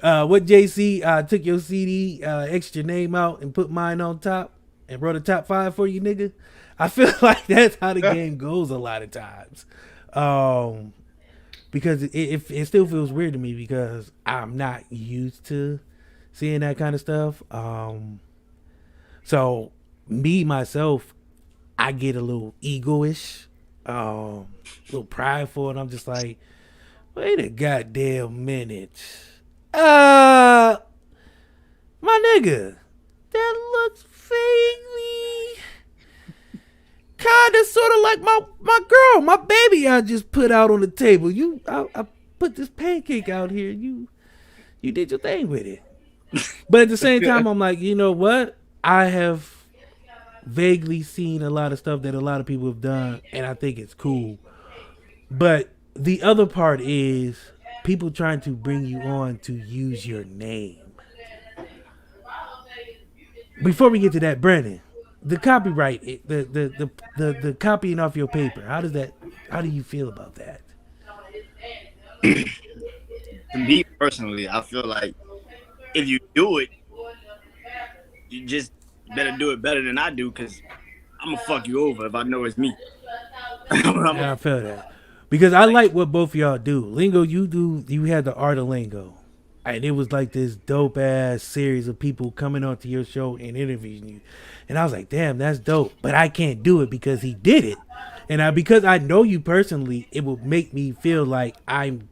What JC, took your CD, extra name out and put mine on top and wrote a top 5 for you, nigga. I feel like that's how the game goes a lot of times. Because it still feels weird to me because I'm not used to seeing that kind of stuff. So me, myself, I get a little egoish, a little prideful, and I'm just like, wait a goddamn minute. My nigga, that looks vaguely kind of sort of like my girl, my baby I just put out on the table. I put this pancake out here. You did your thing with it. But at the same time, I'm like, you know what? I have vaguely seen a lot of stuff that a lot of people have done, and I think it's cool. But the other part is people trying to bring you on to use your name. Before we get to that, Brandon, the copyright, the copying off your paper, how do you feel about that? To me personally, I feel like if you do it, you just better do it better than I do, because I'm gonna fuck you over if I know it's me. I feel that. Because I like what both of y'all do. Lingo, you had the Art of Lingo. And it was like this dope ass series of people coming onto your show and interviewing you. And I was like, damn, that's dope. But I can't do it because he did it. And because I know you personally, it will make me feel like I'm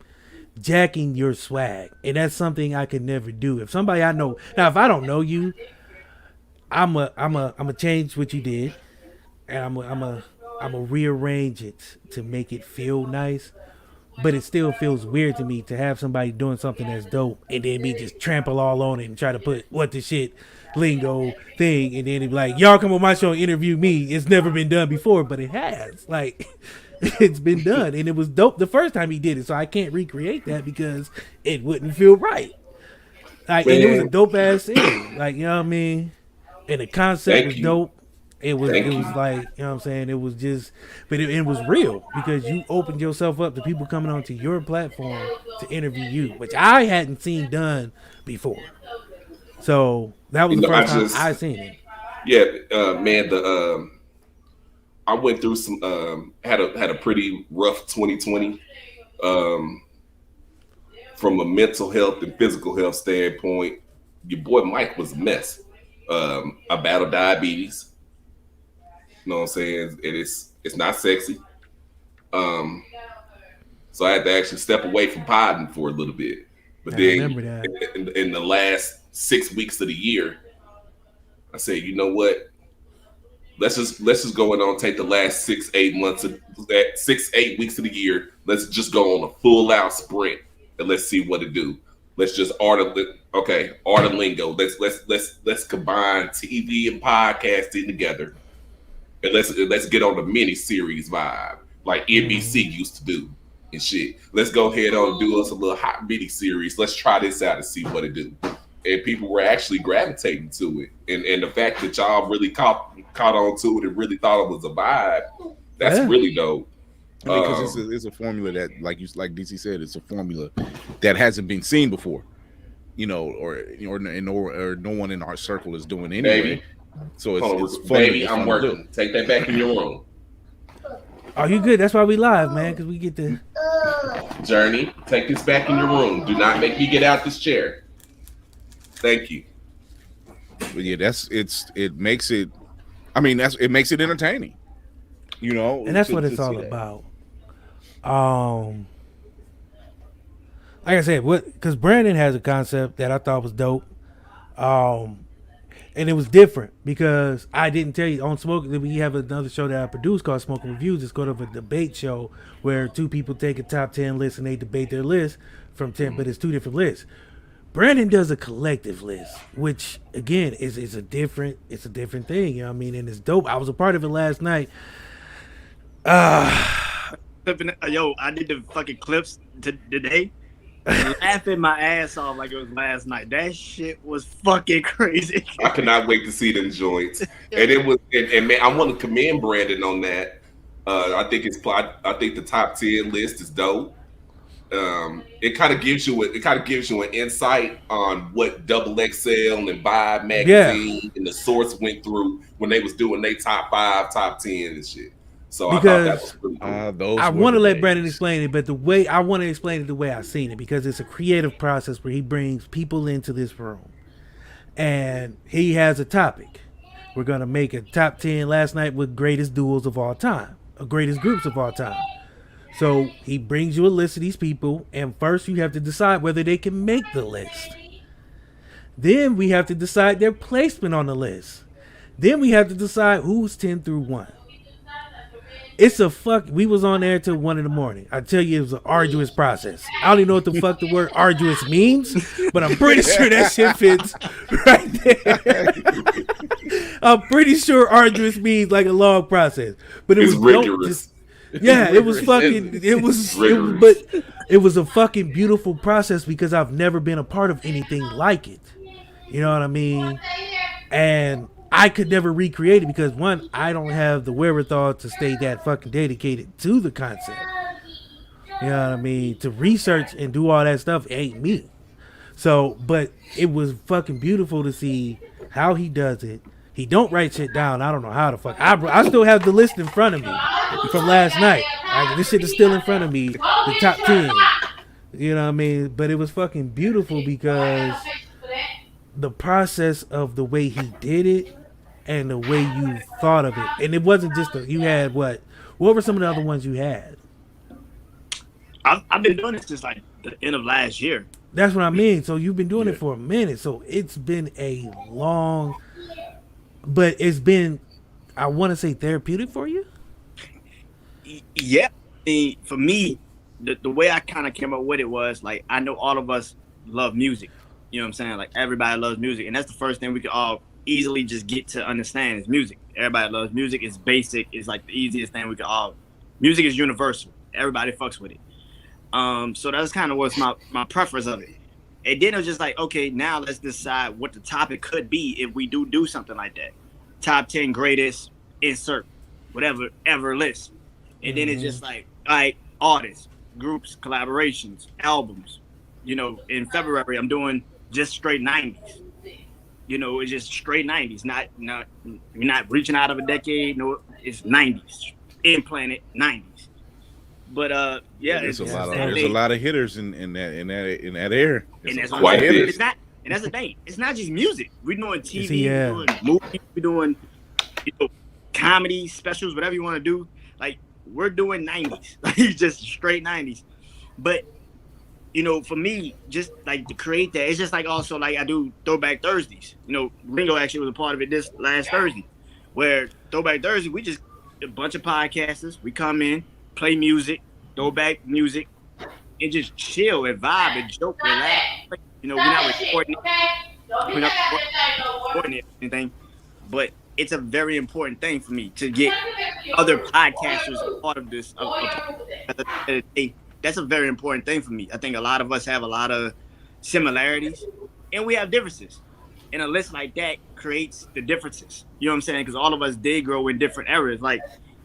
jacking your swag. And that's something I could never do. If somebody I know, now if I don't know you, I'm a change what you did. And I'm a rearrange it to make it feel nice. But it still feels weird to me to have somebody doing something that's dope and then me just trample all on it and try to put what the shit Lingo thing, and then it be like, y'all come on my show and interview me. It's never been done before, but it has. Like, it's been done, and it was dope the first time he did it, so I can't recreate that because it wouldn't feel right. Like, and it was a dope ass thing. Like, you know what I mean? And the concept was dope. It was like, you know what I'm saying? It was just, but it was real because you opened yourself up to people coming onto your platform to interview you, which I hadn't seen done before. So that was the first time I seen it. Yeah, man. I went through some, had a pretty rough 2020, from a mental health and physical health standpoint. Your boy Mike was a mess. I battled diabetes. You know what I'm saying? It's not sexy. So I had to actually step away from podding for a little bit. But I then remember that. in the last 6 weeks of the year, I said, you know what? Let's just go in on take the last 6-8 months of that 6-8 weeks of the year. Let's just go on a full out sprint and let's see what it do. Let's just art of lingo. Let's combine TV and podcasting together, and let's get on the mini series vibe like NBC used to do and shit. Let's go ahead and do us a little hot mini series. Let's try this out and see what it do. And people were actually gravitating to it, and the fact that y'all really caught on to it and really thought it was a vibe, that's really dope. I mean, because it's a formula that, like DC said, it's a formula that hasn't been seen before, you know, or no one in our circle is doing anyway. Baby. So it's fun. Baby, I'm working. Take that back in your room. Oh, you good? That's why we live, man, because we get to. Journey, take this back in your room. Do not make me get out this chair. Thank you. But yeah, it makes it. I mean, it makes it entertaining, you know, and that's what it's all about. Like I said, because Brandon has a concept that I thought was dope, and it was different because I didn't tell you on Smoke. We have another show that I produce called Smoking Reviews. It's sort of a debate show where two people take a top 10 list and they debate their list from 10, but it's two different lists. Brandon does a collective list, which again is a different thing, you know what I mean? And it's dope. I was a part of it last night. Yo, I did the fucking clips today. Laughing my ass off like it was last night. That shit was fucking crazy. I cannot wait to see them joints. And it was, and man, I want to commend Brandon on that. I think the top 10 list is dope. It kind of gives you an insight on what Double XL and Vibe magazine and the Source went through when they was doing their top 5, top 10 and shit. So I thought that was pretty cool. I want to let Brandon explain it, but I want to explain it the way I've seen it, because it's a creative process where he brings people into this room and he has a topic. We're going to make a top 10 last night with greatest duos of all time, or greatest groups of all time. So he brings you a list of these people, and first you have to decide whether they can make the list. Then we have to decide their placement on the list. Then we have to decide who's 10 through 1. We was on there till 1 a.m. I tell you, it was an arduous process. I don't even know what the fuck the word arduous means, but I'm pretty sure that shit fits right there. I'm pretty sure arduous means like a long process, but it was rigorous. It was fucking. It was a fucking beautiful process because I've never been a part of anything like it. You know what I mean? And I could never recreate it because, one, I don't have the wherewithal to stay that fucking dedicated to the concept. You know what I mean? To research and do all that stuff ain't me. So, but it was fucking beautiful to see how he does it. He don't write shit down. I don't know how the fuck. I still have the list in front of me from last night. This shit is still in front of me. The top 10. You know what I mean? But it was fucking beautiful because the process of the way he did it and the way you thought of it. And it wasn't just you had what were some of the other ones you had? I've been doing this since like the end of last year. That's what I mean. So you've been doing it for a minute. So it's been a long, but it's been, I want to say, therapeutic for you? Yeah. For me, the way I kind of came up with it was like, I know all of us love music. You know what I'm saying? Like everybody loves music. And that's the first thing we can all easily just get to understand is music. Everybody loves music. It's basic. It's like the easiest thing we can all, music is universal. Everybody fucks with it. So that's kind of what's my preference of it. And then it was just like, okay, now let's decide what the topic could be if we do something like that. Top 10 greatest, insert whatever ever list. And then it's just like, all right, artists, groups, collaborations, albums. You know, in February, I'm doing just straight 90s. You know, it's just straight 90s. You're not reaching out of a decade. No, it's 90s. In planet 90s. But there's a lot of hitters in that era. And that's quite hitters. And that's the thing. It's not just music. We're doing TV, we're doing movies, we're doing comedy specials, whatever you want to do. Like we're doing 90s, like just straight 90s. But for me, just like to create that, it's just like also like I do Throwback Thursdays. Ringo actually was a part of it this last Thursday, where Throwback Thursday, we just a bunch of podcasters. We come in, play music, throwback music, and just chill and vibe and joke and laugh. We're not recording it, anything, but it's a very important thing for me to get other podcasters a part of this. That's a very important thing for me. I think a lot of us have a lot of similarities, and we have differences. And a list like that creates the differences. You know what I'm saying? Because all of us did grow in different eras. Like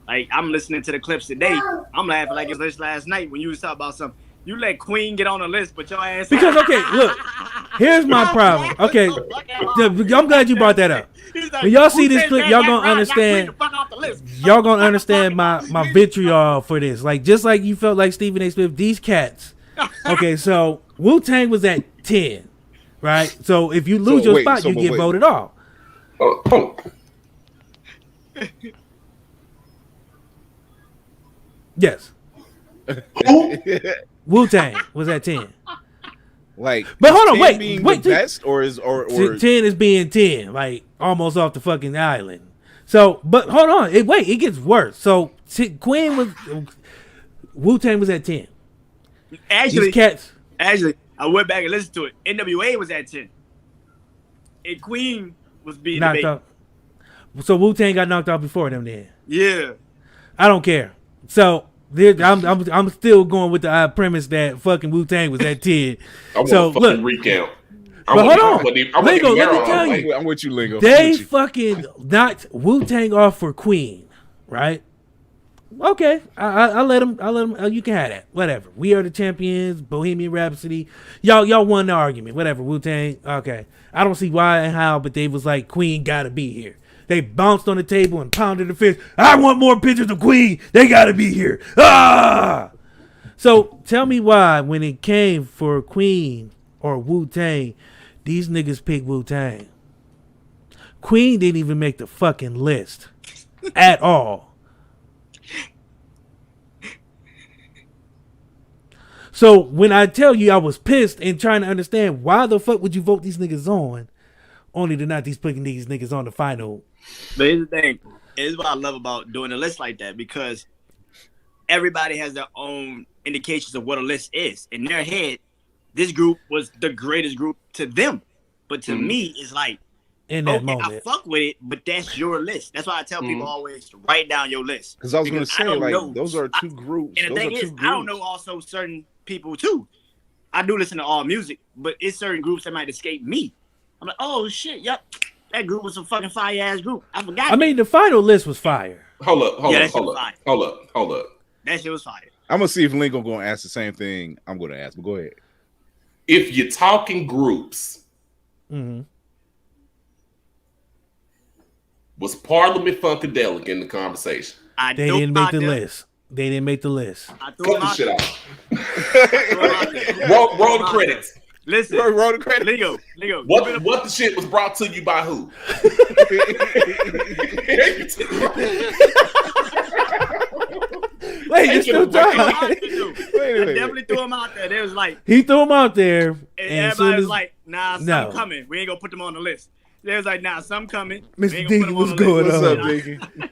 I'm listening to the clips today. I'm laughing like it was last night when you was talking about something. You let Queen get on the list, but your ass. Because look, here's my problem. Okay, I'm glad you brought that up. When y'all see this clip, y'all gonna understand. Y'all gonna understand my vitriol for this. Like just like you felt like Stephen A. Smith, these cats. Okay, so Wu-Tang was at 10, right? So if you lose your spot, you get voted off. Yes. Wu-Tang was at 10. Like, but hold on, wait, the best or 10 is being 10, like almost off the fucking island. So, but hold on, it gets worse. So Wu-Tang was at 10. Actually, these cats. Actually, I went back and listened to it. NWA was at 10, and Queen was being knocked off. So Wu-Tang got knocked off before them. Then yeah, I don't care. So. I'm still going with the premise that fucking Wu-Tang was at 10. So look, recount. But hold on, Lingo, let me tell you. I'm with you, Lingo. They fucking knocked Wu-Tang off for Queen, right? Okay, I let him. You can have that. Whatever. We Are the Champions, Bohemian Rhapsody. Y'all won the argument. Whatever. Wu-Tang. Okay. I don't see why and how, but they was like, Queen gotta be here. They bounced on the table and pounded the fist. I want more pictures of Queen. They got to be here. Ah! So tell me why, when it came for Queen or Wu-Tang, these niggas picked Wu-Tang. Queen didn't even make the fucking list at all. So when I tell you I was pissed and trying to understand why the fuck would you vote these niggas on, only to not putting these niggas on the final. But here's the thing. It's what I love about doing a list like that, because everybody has their own indications of what a list is. In their head, this group was the greatest group to them. But to me, it's like, in that moment, I fuck with it, but that's your list. That's why I tell people always to write down your list. Because I was going to say, like, those are two groups. And the thing is, I don't know also certain people too. I do listen to all music, but it's certain groups that might escape me. I'm like, oh shit, yep. That group was a fucking fire ass group. I forgot. I mean, the final list was fire. Hold up. That shit was fire. I'm gonna see if Lincoln gonna ask the same thing I'm gonna ask, but go ahead. If you're talking groups, was Parliament Funkadelic in the conversation? They didn't make the list. They didn't make the list. Cut the shit out. roll the credits. Listen, roll the credits. Lingo. What the shit was brought to you by who? Wait, you still talking? I definitely threw him out there. They was like, he threw him out there, and everybody was like, "Nah, some coming. We ain't gonna put them on the list." They was like, "Nah, some coming." Mr. Diggy, what's going on? What's up, Diggy?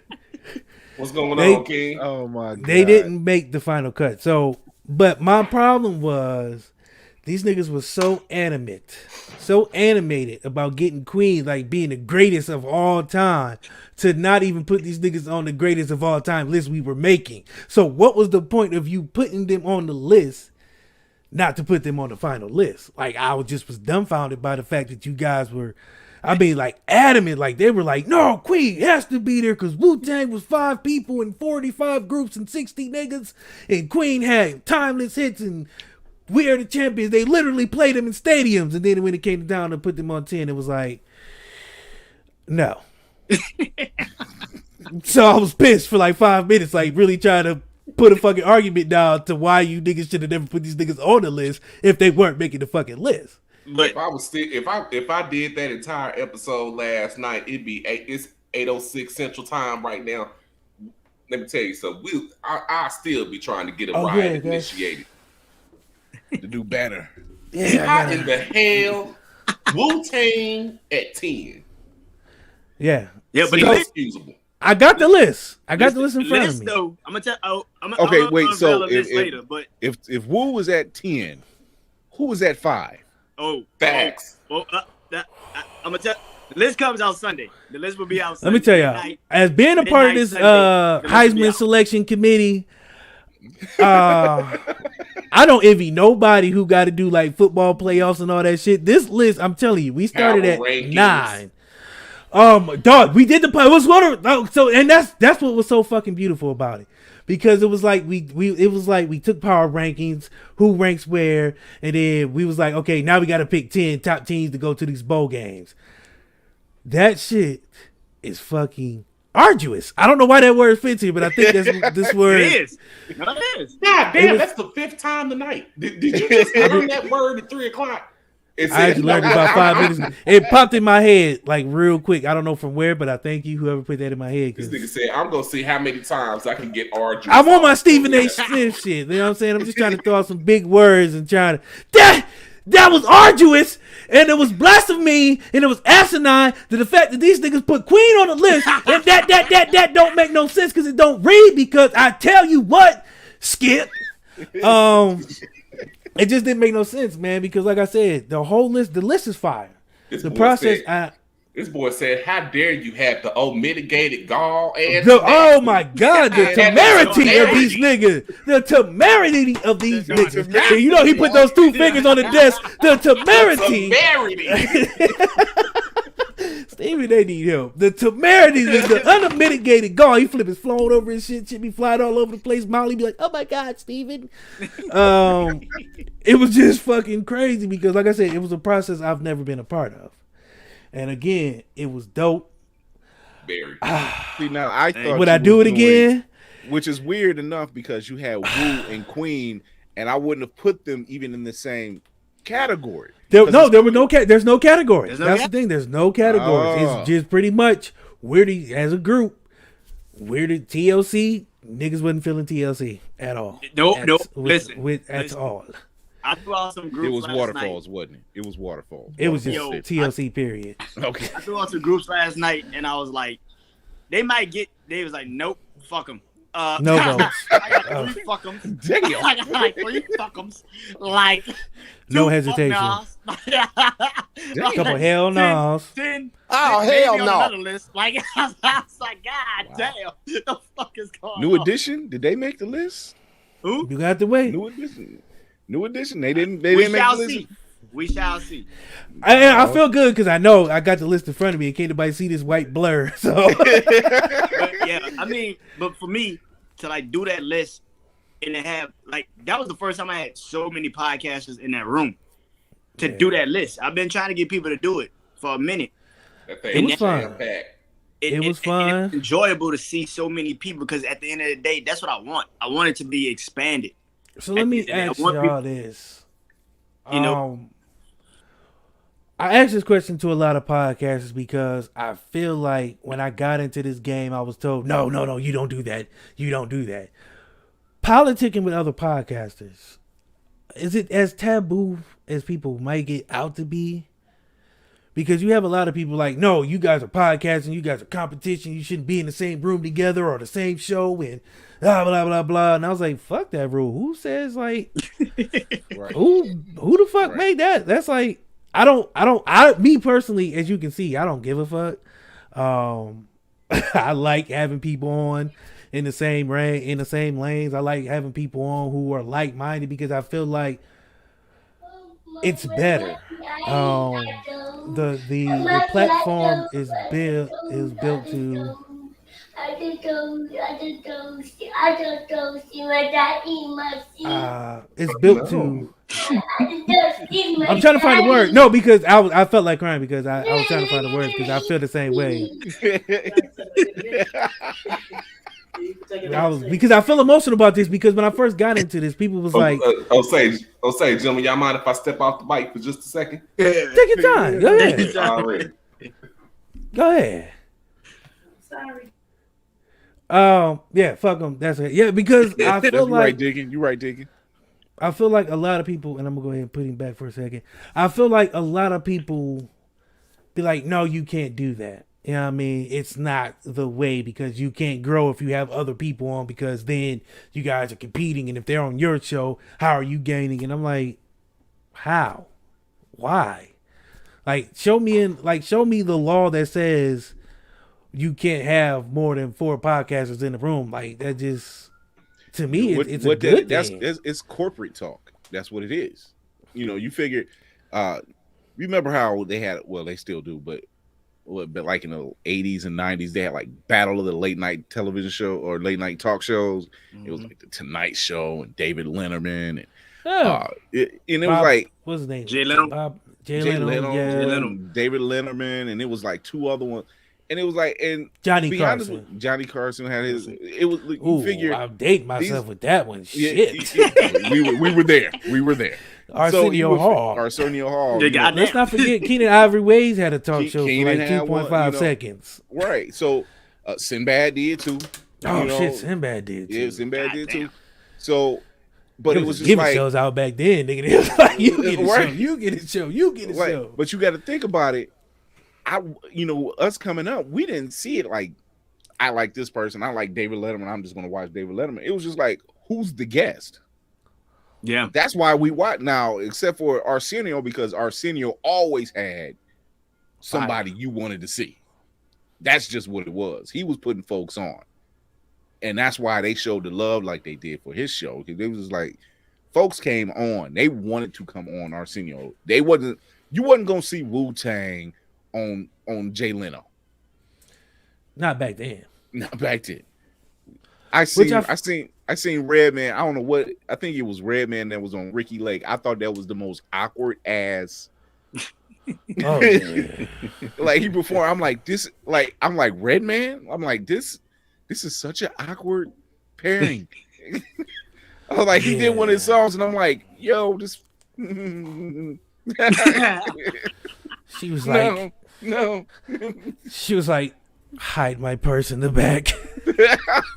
What's going on, King? Oh my god, they didn't make the final cut. So, but my problem was, these niggas was so animated about getting Queen, like being the greatest of all time, to not even put these niggas on the greatest of all time list we were making. So what was the point of you putting them on the list, not to put them on the final list? Like, I was dumbfounded by the fact that you guys were, like adamant, like they were like, no, Queen has to be there because Wu-Tang was 5 people and 45 groups and 60 niggas, and Queen had timeless hits and We Are the Champions. They literally played them in stadiums, and then when it came down to put them on 10, it was like, no. So I was pissed for like 5 minutes, like really trying to put a fucking argument down to why you niggas should have never put these niggas on the list if they weren't making the fucking list. But if I did that entire episode last night, it's 8:06 Central Time right now. Let me tell you something. I'll still be trying to get a riot initiated. do better. Yeah, How in the hell Wu-Tang at 10? yeah. Yeah, but It's the excusable. I got the list. I got the list in front of me. Though, I'm gonna tell. Okay, I'm wait. So this later, but if Wu was at 10, who was at 5? Facts. I'm gonna tell. The list comes out Sunday. The list will be out Sunday. Let me tell y'all, as being a part of this Heisman selection committee, I don't envy nobody who got to do like football playoffs and all that shit. This list, I'm telling you, we started at 9. Dog, we did the it was one of so, and that's what was so fucking beautiful about it, because it was like we took power rankings, who ranks where, and then we was like, okay, now we got to pick 10 top teams to go to these bowl games. That shit is fucking arduous. I don't know why that word fits here, but I think that's this word. It is. No, it is. God damn, that's the 5th time tonight. Did you just learn that word at 3 o'clock? I actually learned it about 5 minutes ago. It popped in my head like real quick. I don't know from where, but I thank you, whoever put that in my head. This nigga said, I'm going to see how many times I can get arduous. I'm on my Stephen A. Smith shit. You know what I'm saying? I'm just trying to throw out some big words and trying to... That was arduous, and it was blasphemy, and it was asinine. The fact that these niggas put Queen on the list, and that don't make no sense because it don't read. Because I tell you what, Skip, it just didn't make no sense, man. Because like I said, the list is fire. The process. This boy said, "How dare you have the mitigated gall and oh my God, the temerity of these niggas, the temerity of these niggas." So you know he put those 2 fingers on the desk. The temerity. Stevie, they need help. The temerity is the unmitigated gall. He flip his phone over and shit be flying all over the place. Molly be like, "Oh my God, Steven." It was just fucking crazy because, like I said, it was a process I've never been a part of. And again, it was dope. Very. See, now I thought would I do it again? Which is weird enough because you had Wu and Queen, and I wouldn't have put them even in the same category. There's no categories. That's the thing. There's no categories. It's just pretty much as a group, we're the TLC. Niggas wasn't feeling TLC at all. Listen. At all. I threw out some groups. It was last Waterfalls, night. wasn't it? It was Waterfalls. It was just TLC, period. Okay. I threw out some groups last night, and I was like, they was like, nope, fuck them. No votes. I got 3 fuck 'ems. Damn. I got like 3 fuck 'ems. Like, no hesitation. A couple hell no's. Oh, hell no. Another list. Like, I was like, God damn, the fuck is going on? New Edition? Did they make the list? Who? You got to wait. New Edition. They didn't make the list. We shall see. I feel good because I know I got the list in front of me and can't nobody see this white blur. So But yeah, I mean, but for me to like do that list and to have like that was the first time I had so many podcasters in that room to do that list. I've been trying to get people to do it for a minute. It was fun. It was fun. It's enjoyable to see so many people because at the end of the day, that's what I want. I want it to be expanded. So let me ask y'all this. You know, I asked this question to a lot of podcasters because I feel like when I got into this game, I was told, no, you don't do that. You don't do that. Politicking with other podcasters, is it as taboo as people might get out to be? Because you have a lot of people like, no, you guys are podcasting, you guys are competition, you shouldn't be in the same room together or the same show and blah, blah, blah, blah. And I was like, fuck that rule. Who says like, who the fuck made that? That's like, me personally, as you can see, I don't give a fuck. I like having people on in the same lanes. I like having people on who are like-minded because I feel like it's better. The platform is built to. It's built to. I'm trying to find the word. No, because I felt like crying because I was trying to find the words because I feel the same way. Because I feel emotional about this because when I first got into this, people was like, Sage, gentlemen, y'all mind if I step off the bike for just a second? Take your time. Go ahead. Already. Go ahead. Sorry. Yeah, fuck them. That's it. Yeah, because I feel like you right, Diggin. I feel like a lot of people, and I'm gonna go ahead and put him back for a second. I feel like a lot of people be like, no, you can't do that. You know what I mean? It's not the way because you can't grow if you have other people on because then you guys are competing. And if they're on your show, how are you gaining? And I'm like, how? Why? Like, show me the law that says you can't have more than 4 podcasters in the room. Like, that just, to me, it's a good thing. It's corporate talk. That's what it is. You know, you figure, remember how they had, well, they still do, but like in the 80s and 90s, they had like Battle of the Late Night television show or late night talk shows. It was like the Tonight Show and David Letterman. And it was like, what's his name? Jay Leno. Jay Leno, David Letterman, and it was like 2 other ones. And it was like, and Johnny Carson. Johnny Carson had his. It was. You figure I'm dating myself with that one. Shit, we were there. We were there. Arsenio Hall. Let's not forget Keenan Ivory Wayes had a talk show for like 2.5 seconds. Right. So Sinbad did too. Shit, Sinbad did too. Yeah, Sinbad did too. So, but it was just giving like shows out back then, nigga. It was like you get a show. But you got to think about it. Us coming up, we didn't see it like I like this person. I like David Letterman. I'm just gonna watch David Letterman. It was just like, who's the guest? Yeah, that's why we watch now, except for Arsenio, because Arsenio always had somebody you wanted to see. That's just what it was. He was putting folks on, and that's why they showed the love like they did for his show. Because it was like folks came on, they wanted to come on Arsenio. You wasn't gonna see Wu-Tang on Jay Leno. Not back then. Not back then. I seen Redman. I don't know what. I think it was Redman that was on Ricky Lake. I thought that was the most awkward ass. Oh, man. Like he performed. I'm like Redman. I'm like this is such an awkward pairing. I was like he did one of his songs, and I'm like, yo, this. She was like, no. She was like, hide my purse in the back.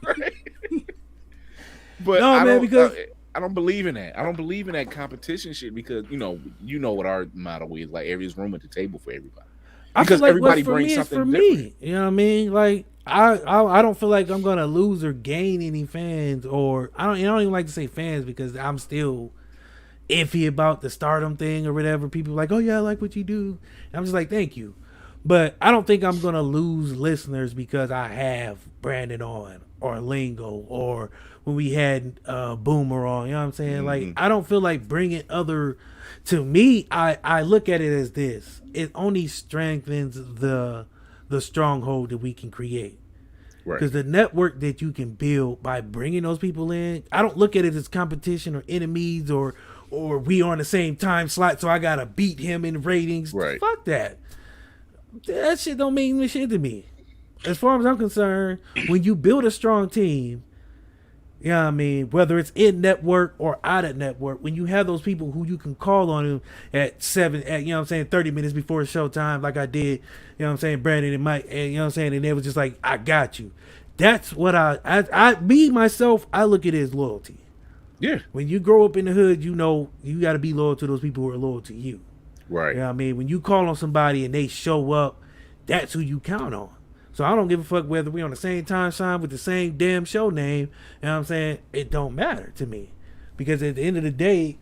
Right. But no, man, because I don't believe in that. I don't believe in that competition shit because you know what our motto is. Like there's room at the table for everybody. I because feel like everybody what's for brings me something is for different. me. You know what I mean? Like I don't feel like I'm gonna lose or gain any fans, or I don't even like to say fans because I'm still iffy about the stardom thing or whatever. People are like, oh yeah, I like what you do. And I'm just like, thank you. But I don't think I'm gonna lose listeners because I have Brandon on or Lingo or when we had Boomer on. You know what I'm saying? Mm-hmm. Like I don't feel like bringing other. To me, I look at it as this: it only strengthens the stronghold that we can create. Right. Because the network that you can build by bringing those people in, I don't look at it as competition or enemies or we on the same time slot, so I gotta beat him in ratings. Right. Fuck that. That shit don't mean shit to me. As far as I'm concerned, when you build a strong team, you know what I mean, whether it's in network or out of network, when you have those people who you can call on them at 30 minutes before showtime, like I did, you know what I'm saying, Brandon and Mike, and you know what I'm saying, and they was just like, I got you. That's what I look at it as loyalty. Yeah. When you grow up in the hood, you know you got to be loyal to those people who are loyal to you. Right. You know what I mean? When you call on somebody and they show up, that's who you count on. So I don't give a fuck whether we on the same time sign with the same damn show name. You know what I'm saying? It don't matter to me. Because at the end of the day,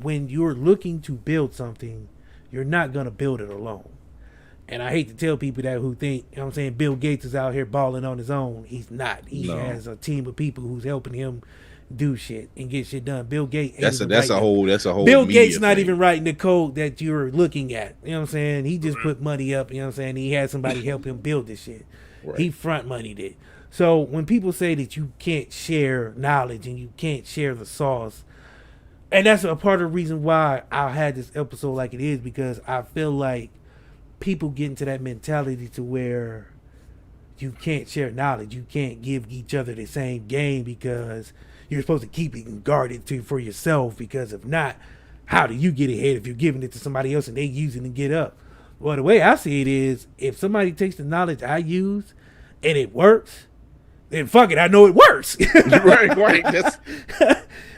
when you're looking to build something, you're not going to build it alone. And I hate to tell people that who think, you know what I'm saying, Bill Gates is out here balling on his own. He's not. He has a team of people who's helping him do shit and get shit done. Bill Gates that's a whole Bill Gates not thing. even writing the code that you're looking at. You know what I'm saying? He just put money up, you know what I'm saying? He had somebody help him build this shit. Right. He front moneyed it. So when people say that you can't share knowledge and you can't share the sauce, and that's a part of the reason why I had this episode like it is, because I feel like people get into that mentality to where you can't share knowledge. You can't give each other the same game because you're supposed to keep it guarded for yourself, because if not, how do you get ahead if you're giving it to somebody else and they use it and get up? Well, the way I see it is, if somebody takes the knowledge I use and it works, And fuck it, I know it works. right. That's,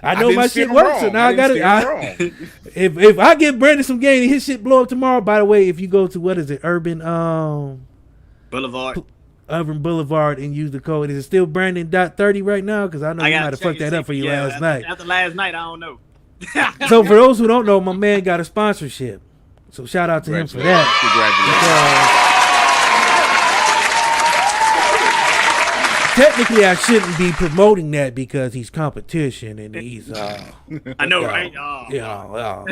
I know didn't my steer shit him works, so wrong. now I didn't gotta. steer him wrong. If I give Brandon some game and his shit blow up tomorrow, by the way, if you go to what is it, Urban Boulevard. Boulevard and use the code, is it still Brandon.30 right now? Because I know you might have fucked that up for you last night. After last night, I don't know. So for those who don't know, my man got a sponsorship. So shout out to him for that. Technically, I shouldn't be promoting that because he's competition and he's. I know, right? Yeah.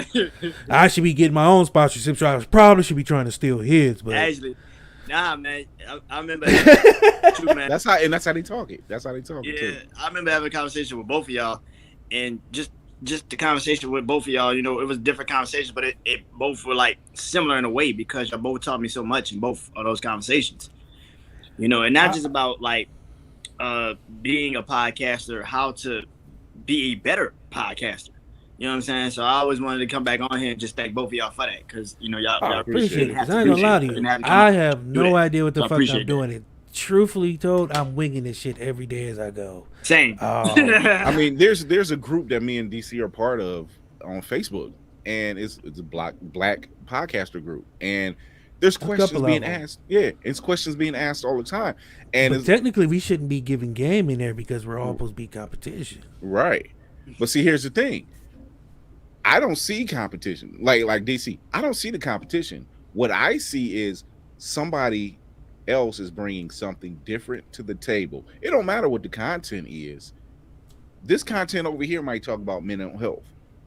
I should be getting my own sponsorship, so I probably should be trying to steal his. But Actually, nah, man. I remember. Man. That's how they talk it. That's how they talk it. Yeah, Too. I remember having a conversation with both of y'all, and just the conversation with both of y'all. You know, it was different conversations, but it both were like similar in a way because y'all both taught me so much in both of those conversations. You know, and not just about like being a podcaster, how to be a better podcaster. You know what I'm saying? So I always wanted to come back on here and just thank both of y'all for that because you know y'all appreciate it. I ain't gonna lie to you. I have no idea what the fuck I'm doing. It. Truthfully told, I'm winging this shit every day as I go. Same. I mean, there's a group that me and DC are part of on Facebook, and it's a black podcaster group, and there's questions being asked. Yeah, it's questions being asked all the time, and technically we shouldn't be giving game in there because we're all supposed to be competition. Right, but see, here's the thing. I don't see competition like DC. I don't see the competition. What I see is somebody else is bringing something different to the table. It don't matter what the content is. This content over here might talk about mental health,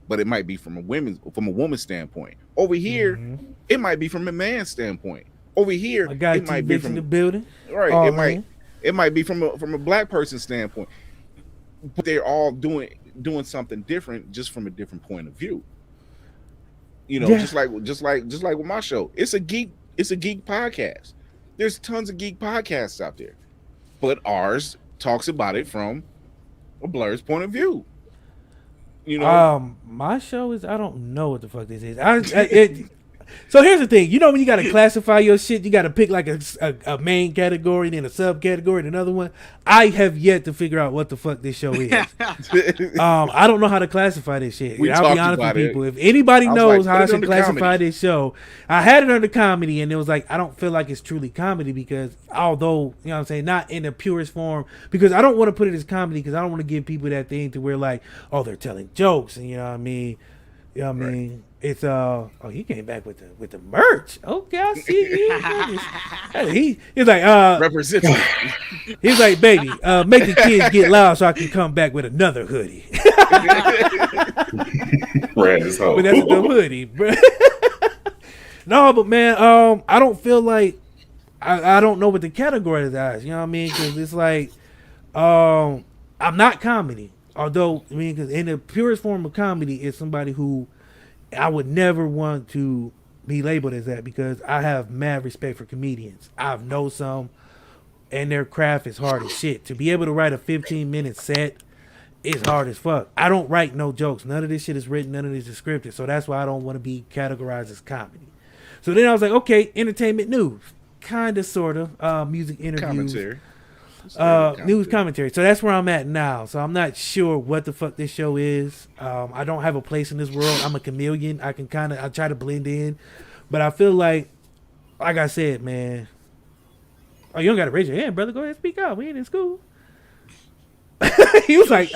but it might be from a woman's standpoint. Over here, it might be from a man's standpoint. Over here, it might be from the building. Right. Oh, it might be from a black person's standpoint. But they're all doing something different just from a different point of view. You know, just like with my show. It's a geek podcast. There's tons of geek podcasts out there. But ours talks about it from a Blur's point of view. You know, my show is I don't know what the fuck this is. So here's the thing, you know, when you gotta classify your shit, you gotta pick like a main category, then a subcategory, and another one. I have yet to figure out what the fuck this show is. I don't know how to classify this shit. I'll be honest with people. If anybody knows how I should classify this show, I had it under comedy, and it was like I don't feel like it's truly comedy because although you know what I'm saying, not in the purest form, because I don't want to put it as comedy because I don't want to give people that thing to where like, oh, they're telling jokes, and you know what I mean. You know what I mean? It's he came back with the merch. Okay, I see you. He's like representative. He's like, baby, make the kids get loud so I can come back with another hoodie. Brad is home. But that's the hoodie, bro. No, but man, I don't feel like I don't know what the category is as. You know what I mean? Because it's like I'm not comedy. Although, I mean, because in the purest form of comedy is somebody who I would never want to be labeled as that because I have mad respect for comedians. I've known some, and their craft is hard as shit. To be able to write a 15-minute set is hard as fuck. I don't write no jokes. None of this shit is written. None of this is scripted. So that's why I don't want to be categorized as comedy. So then I was like, okay, entertainment news. Kind of, sort of. Music interviews. Commentary. News commentary. So that's where I'm at now. So I'm not sure what the fuck this show is. I don't have a place in this world. I'm a chameleon. I try to blend in, but I feel like I said, man. Oh, you don't got to raise your hand, brother. Go ahead and speak out. We ain't in school. He was like, he's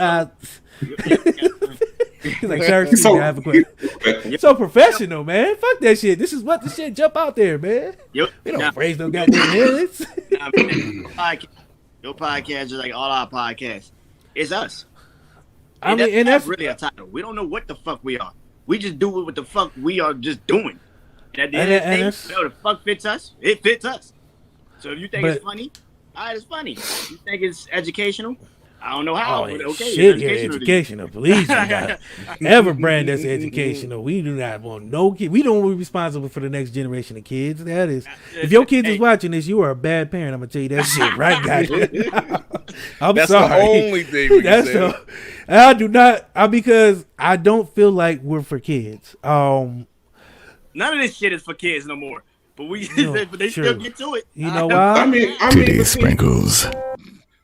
like, sir, I have a question. So professional, man. Fuck that shit. This is what the shit jump out there, man. We don't raise no goddamn hands. Your podcast is like all our podcasts. It's us. I mean, and that's really a title. We don't know what the fuck we are. We just do what the fuck we are just doing. And at the end of the day, you know, the fuck fits us. It fits us. So if you think it's funny, all right, it's funny. If you think it's educational, I don't know how. But okay, shit, educational. Please, ever brand that's educational. We do not want no kid. We don't want to be responsible for the next generation of kids. That is, if your kids is watching this, you are a bad parent. I'm gonna tell you that shit right, guys. That's sorry. The only thing we can say. I do not. Because I don't feel like we're for kids. None of this shit is for kids no more. But but they still get to it. You know why? Titty sprinkles.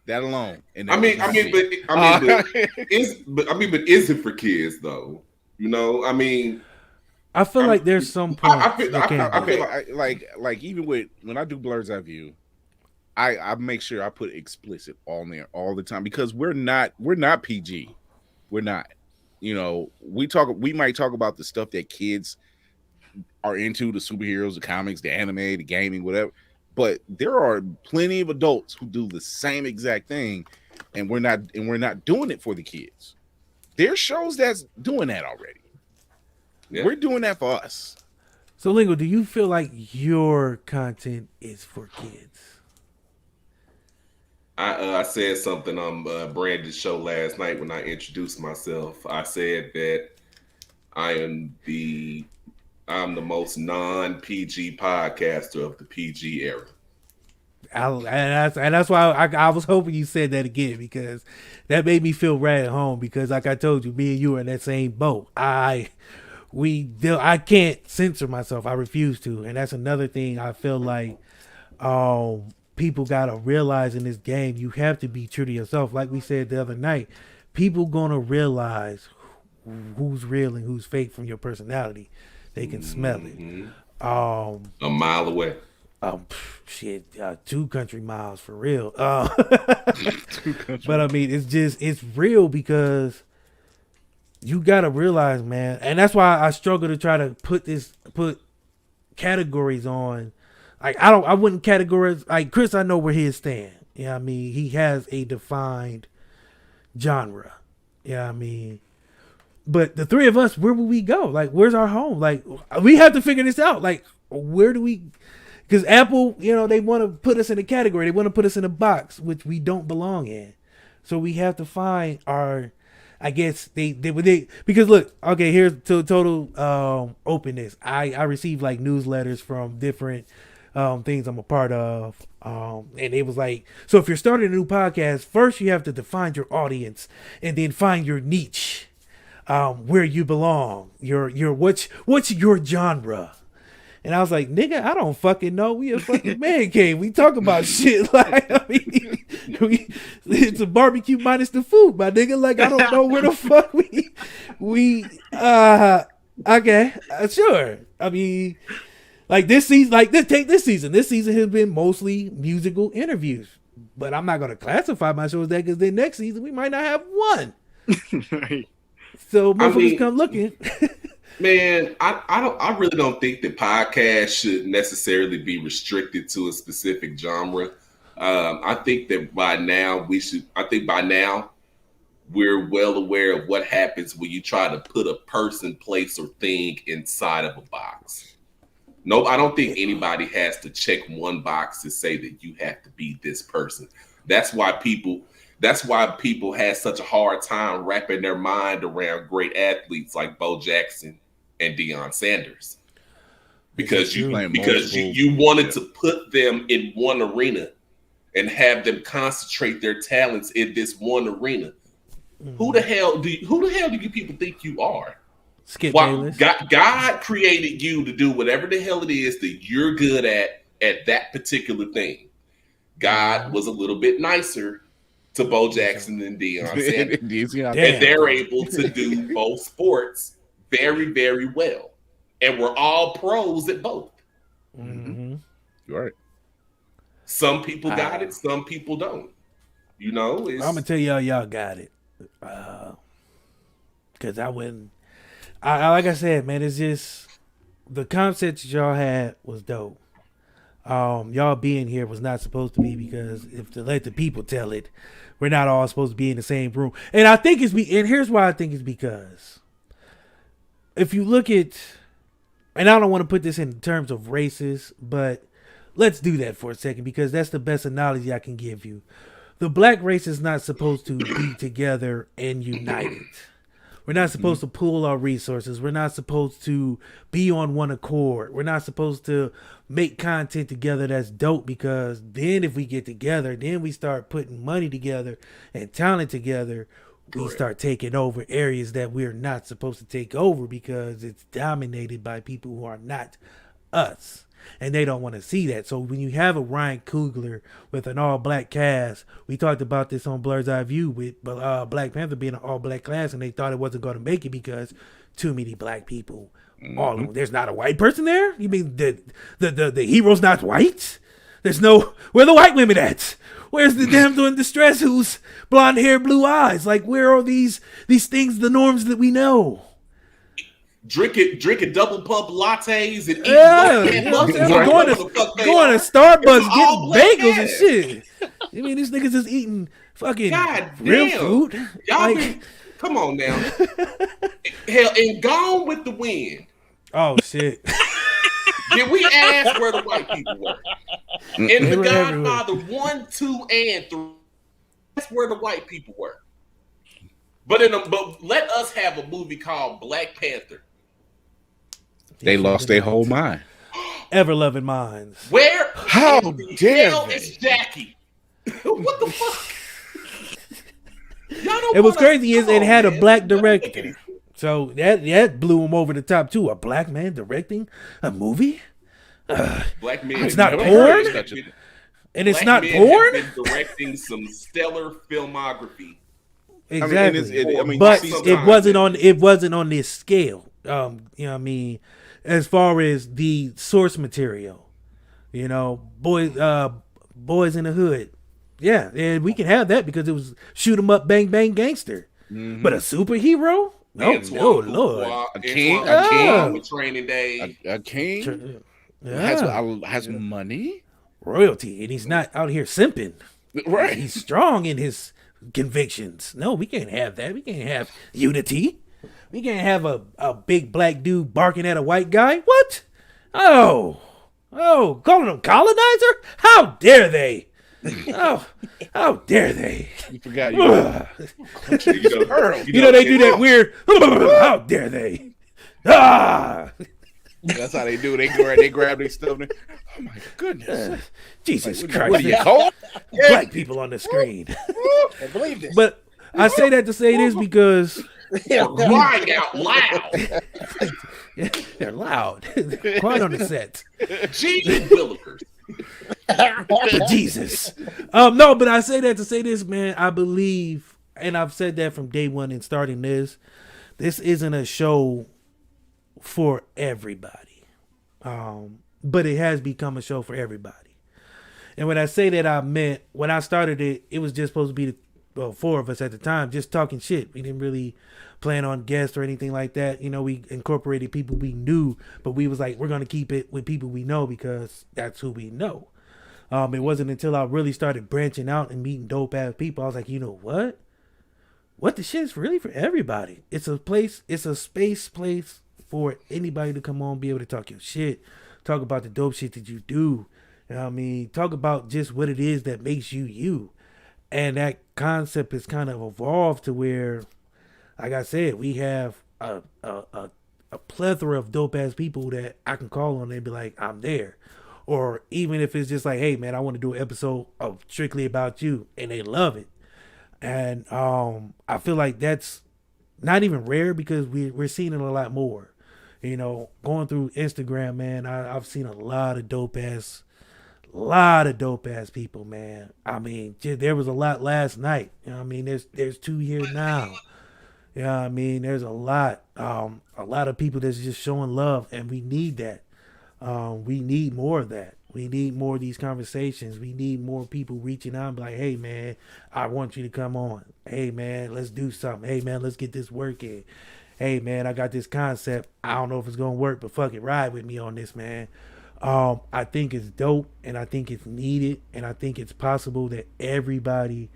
That alone. And but is it for kids though? You know, I mean, I feel like there's some point. I feel like even with when I do Blur's Eye View, I make sure I put explicit all in there all the time because we're not PG. We're not. You know, we might talk about the stuff that kids are into, the superheroes, the comics, the anime, the gaming, whatever. But there are plenty of adults who do the same exact thing, and we're not doing it for the kids. There's shows that's doing that already. Yeah. We're doing that for us. So, Lingo, do you feel like your content is for kids? I said something on Brandon's show last night when I introduced myself. I said that I'm the most non-PG podcaster of the PG era. And that's why I was hoping you said that again, because that made me feel right at home. Because like I told you, me and you are in that same boat. I can't censor myself. I refuse to, and that's another thing I feel like people gotta realize in this game. You have to be true to yourself. Like we said the other night, people gonna realize who's real and who's fake from your personality. They can smell it. A mile away. 2 country miles for real. But I mean, it's real because you gotta realize, man, and that's why I struggle to try to put categories on. Like I wouldn't categorize like Chris. I know where he stands. You know what I mean? He has a defined genre. You know what I mean? But the three of us, where will we go? Like, where's our home? Like, we have to figure this out. Like, where do we? Because Apple, you know, they want to put us in a category. They want to put us in a box, which we don't belong in. So we have to find our. I guess they because look, okay, here's total openness. I receive like newsletters from different things I'm a part of. And it was like, so if you're starting a new podcast, first you have to define your audience and then find your niche, where you belong, your what's your genre. And I was like, nigga, I don't fucking know. We a fucking man cave. We talk about shit like, I mean, it's a barbecue minus the food, my nigga. Like, I don't know where the fuck okay, sure. I mean, like this season, take this season. This season has been mostly musical interviews, but I'm not gonna classify my show as that because then next season we might not have one. Right. So motherfuckers come looking. Man, I really don't think that podcasts should necessarily be restricted to a specific genre. I think that by now we're well aware of what happens when you try to put a person, place, or thing inside of a box. No, I don't think anybody has to check one box to say that you have to be this person. That's why people had such a hard time wrapping their mind around great athletes like Bo Jackson and Deion Sanders, because you wanted to put them in one arena and have them concentrate their talents in this one arena. Mm-hmm. Who the hell do you people think you are? Skip Bayless. God created you to do whatever the hell it is that you're good at that particular thing. God was a little bit nicer to Bo Jackson than Deion Sanders, and they're able to do both sports very, very well, and we're all pros at both. Mm-hmm. You're right. Some people got it, some people don't. You know, I'm gonna tell y'all got it, because I wouldn't. Like I said, man, it's just the concept y'all had was dope. Y'all being here was not supposed to be, because if to let the people tell it, we're not all supposed to be in the same room. And I think and here's why I think it's because if you look at, and I don't want to put this in terms of races, but let's do that for a second, because that's the best analogy I can give you. The black race is not supposed to be together and united. We're not supposed to pool our resources. We're not supposed to be on one accord. We're not supposed to make content together that's dope, because then if we get together, then we start putting money together and talent together. We start taking over areas that we're not supposed to take over because it's dominated by people who are not us. and they don't want to see that. So when you have a Ryan Coogler with an all-black cast, we talked about this on Blur's Eye View with Black Panther being an all-black cast, and they thought it wasn't going to make it because too many black people. All of them. There's not a white person there. You mean the hero's not white? There's no. Where are the white women at? Where's the damsel in distress who's blonde hair, blue eyes? Like, where are these things, the norms that we know? Drinking double pump lattes and eating going to Starbucks getting bagels and shit. I mean, these niggas is eating fucking real food. Y'all come on now. Hell, and Gone with the Wind. Oh shit. Did we ask where the white people were? In The Godfather 1, 2, and 3, that's where the white people were. But let us have a movie called Black Panther. They lost their whole mind. Ever loving minds. Where? How dare hell they? is Jackie? What the fuck? It was crazy is it had a black director. So that blew him over the top too. A black man directing a movie? Black men. It's not porn? And it's not porn? Have been directing some stellar filmography. Exactly. But it wasn't on this scale. You know what I mean? As far as the source material. You know, Boys in the Hood. Yeah, and we can have that because it was shoot 'em up, bang bang gangster. Mm-hmm. But a superhero? No, Lord. A king? With Training Day. A king? Has money? Royalty. And he's not out here simping. Right. He's strong in his convictions. No, we can't have that. We can't have unity. We can't have a big black dude barking at a white guy. What? Oh, calling him colonizer? How dare they? Oh, how dare they? You forgot. You know they do that weird. How dare they? That's how they do. They grab their stuff. Oh my goodness! Jesus Christ! What are you called? Black people on the screen. I believe this. But I say that to say this because crying out loud. They're loud. Quiet on the set. Jesus Willikers. Jesus. No, but I say that to say this, man. I believe, and I've said that from day one in starting this isn't a show for everybody. But it has become a show for everybody. And when I say that, I meant when I started it, it was just supposed to be the four of us at the time, just talking shit. We didn't really plan on guests or anything like that. You know, we incorporated people we knew, but we was like, we're going to keep it with people we know because that's who we know. It wasn't until I really started branching out and meeting dope ass people, I was like, you know what? What the shit is really for everybody. It's a place, it's a space place for anybody to come on, be able to talk your shit, talk about the dope shit that you do. You know what I mean? Talk about just what it is that makes you you. And that concept has kind of evolved to where, like I said, we have a plethora of dope ass people that I can call on and be like, I'm there. Or even if it's just like, hey man, I want to do an episode of strictly about you, and they love it. And I feel like that's not even rare because we're seeing it a lot more. You know, going through Instagram, man, I've seen a lot of dope ass people, man. I mean, there was a lot last night. You know what I mean? There's 2 here now. You know what I mean? There's a lot of people that's just showing love, and we need that. We need more of that. We need more of these conversations. We need more people reaching out and be like, hey man, I want you to come on. Hey man, let's do something. Hey man, let's get this working. Hey man, I got this concept. I don't know if it's gonna work, but fuck it, ride with me on this, man. I think it's dope, and I think it's needed, and I think it's possible that everybody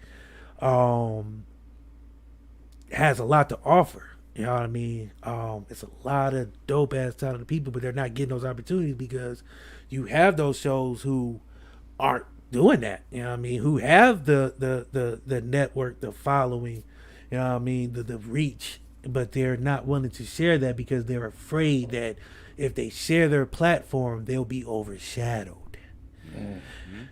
has a lot to offer. You know what I mean? It's a lot of dope ass talented people, but they're not getting those opportunities because you have those shows who aren't doing that. You know what I mean? Who have the network, the following, you know what I mean, the reach, but they're not willing to share that because they're afraid that if they share their platform, they'll be overshadowed. Mm-hmm.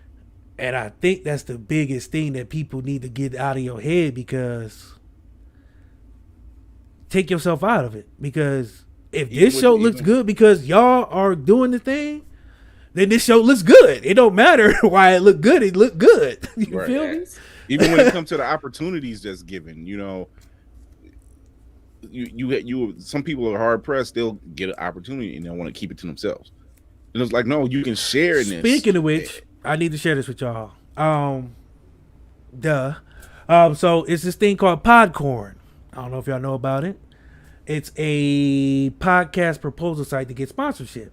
And I think that's the biggest thing that people need to get out of your head, because take yourself out of it. Because if this show looks good because y'all are doing the thing, then this show looks good. It don't matter why it looked good. It looked good. You Right. feel me? Even when it comes to the opportunities that's given, you know, you some people are hard pressed. They'll get an opportunity and they want to keep it to themselves. And it's like, no, you can share in this. Speaking of which, I need to share this with y'all. So it's this thing called Podcorn. I don't know if y'all know about it. It's a podcast proposal site to get sponsorship.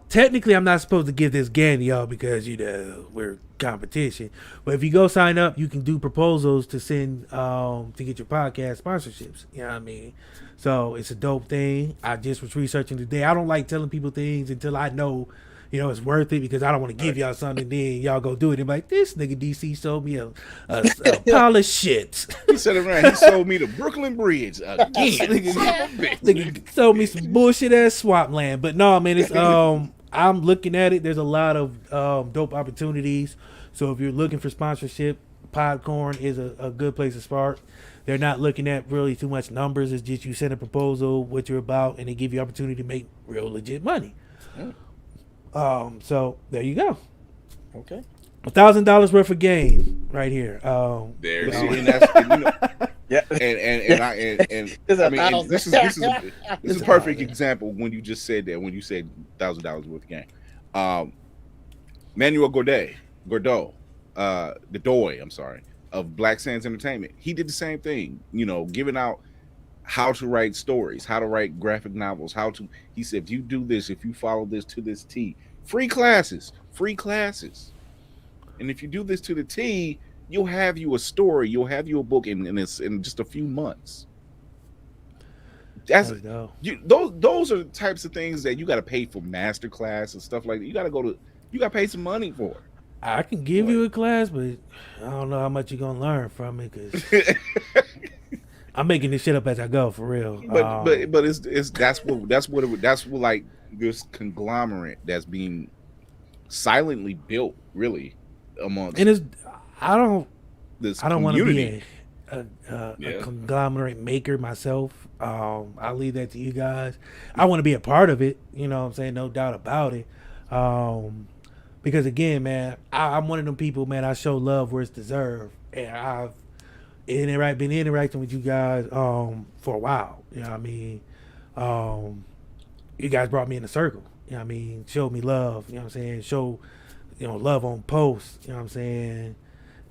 Technically, I'm not supposed to give this again to y'all because, you know, we're competition. But if you go sign up, you can do proposals to send to get your podcast sponsorships. You know what I mean? So it's a dope thing. I just was researching today. I don't like telling people things until I know, you know, it's worth it, because I don't want to give y'all something, then y'all go do it and be like, this nigga DC sold me a pile of shit. He said around, he sold me the Brooklyn Bridge again. Nigga sold me some bullshit ass swampland. But no, man, it's I'm looking at it. There's a lot of dope opportunities. So if you're looking for sponsorship, Podcorn is a good place to start. They're not looking at really too much numbers. It's just you send a proposal, what you're about, and they give you opportunity to make real legit money. So there you go. Okay. $1,000 worth of game right here. There you See, go. and that's, and, you know, Yeah. and I mean, and this is a perfect example when you just said that, when you said $1,000 worth of game. Manuel Godot, of Black Sands Entertainment, he did the same thing, you know, giving out how to write stories, how to write graphic novels, he said, if you do this, if you follow this to this T, free classes. And if you do this to the T, you'll have you a story, you'll have you a book in just a few months. Those are the types of things that you got to pay for, master class and stuff like that. You got to pay some money for. I can give you a class, but I don't know how much you're gonna learn from it, because I'm making this shit up as I go, for real. But that's what like this conglomerate that's being silently built, really, amongst. And I don't want to community. be a conglomerate maker myself. I'll leave that to you guys. I want to be a part of it. You know what I'm saying? No doubt about it. Because again, man, I'm one of them people, man, I show love where it's deserved. And I've been interacting with you guys for a while. You know what I mean? You guys brought me in the circle. You know what I mean? Showed me love. You know what I'm saying? Show, you know, love on posts. You know what I'm saying?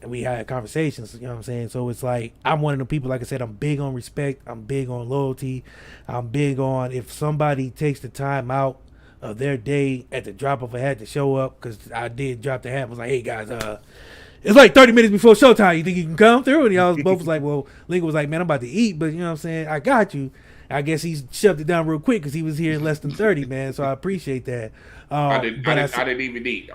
And we had conversations. You know what I'm saying? So it's like, I'm one of the people, like I said, I'm big on respect. I'm big on loyalty. I'm big on, if somebody takes the time out of their day at the drop of a hat to show up, because I did drop the hat, was like, hey guys, it's like 30 minutes before showtime, you think you can come through? And y'all both was like, well, Lincoln was like, man, I'm about to eat, but you know what I'm saying, I got you. I guess he shoved it down real quick because he was here in less than 30, man, so I appreciate that. I didn't even eat.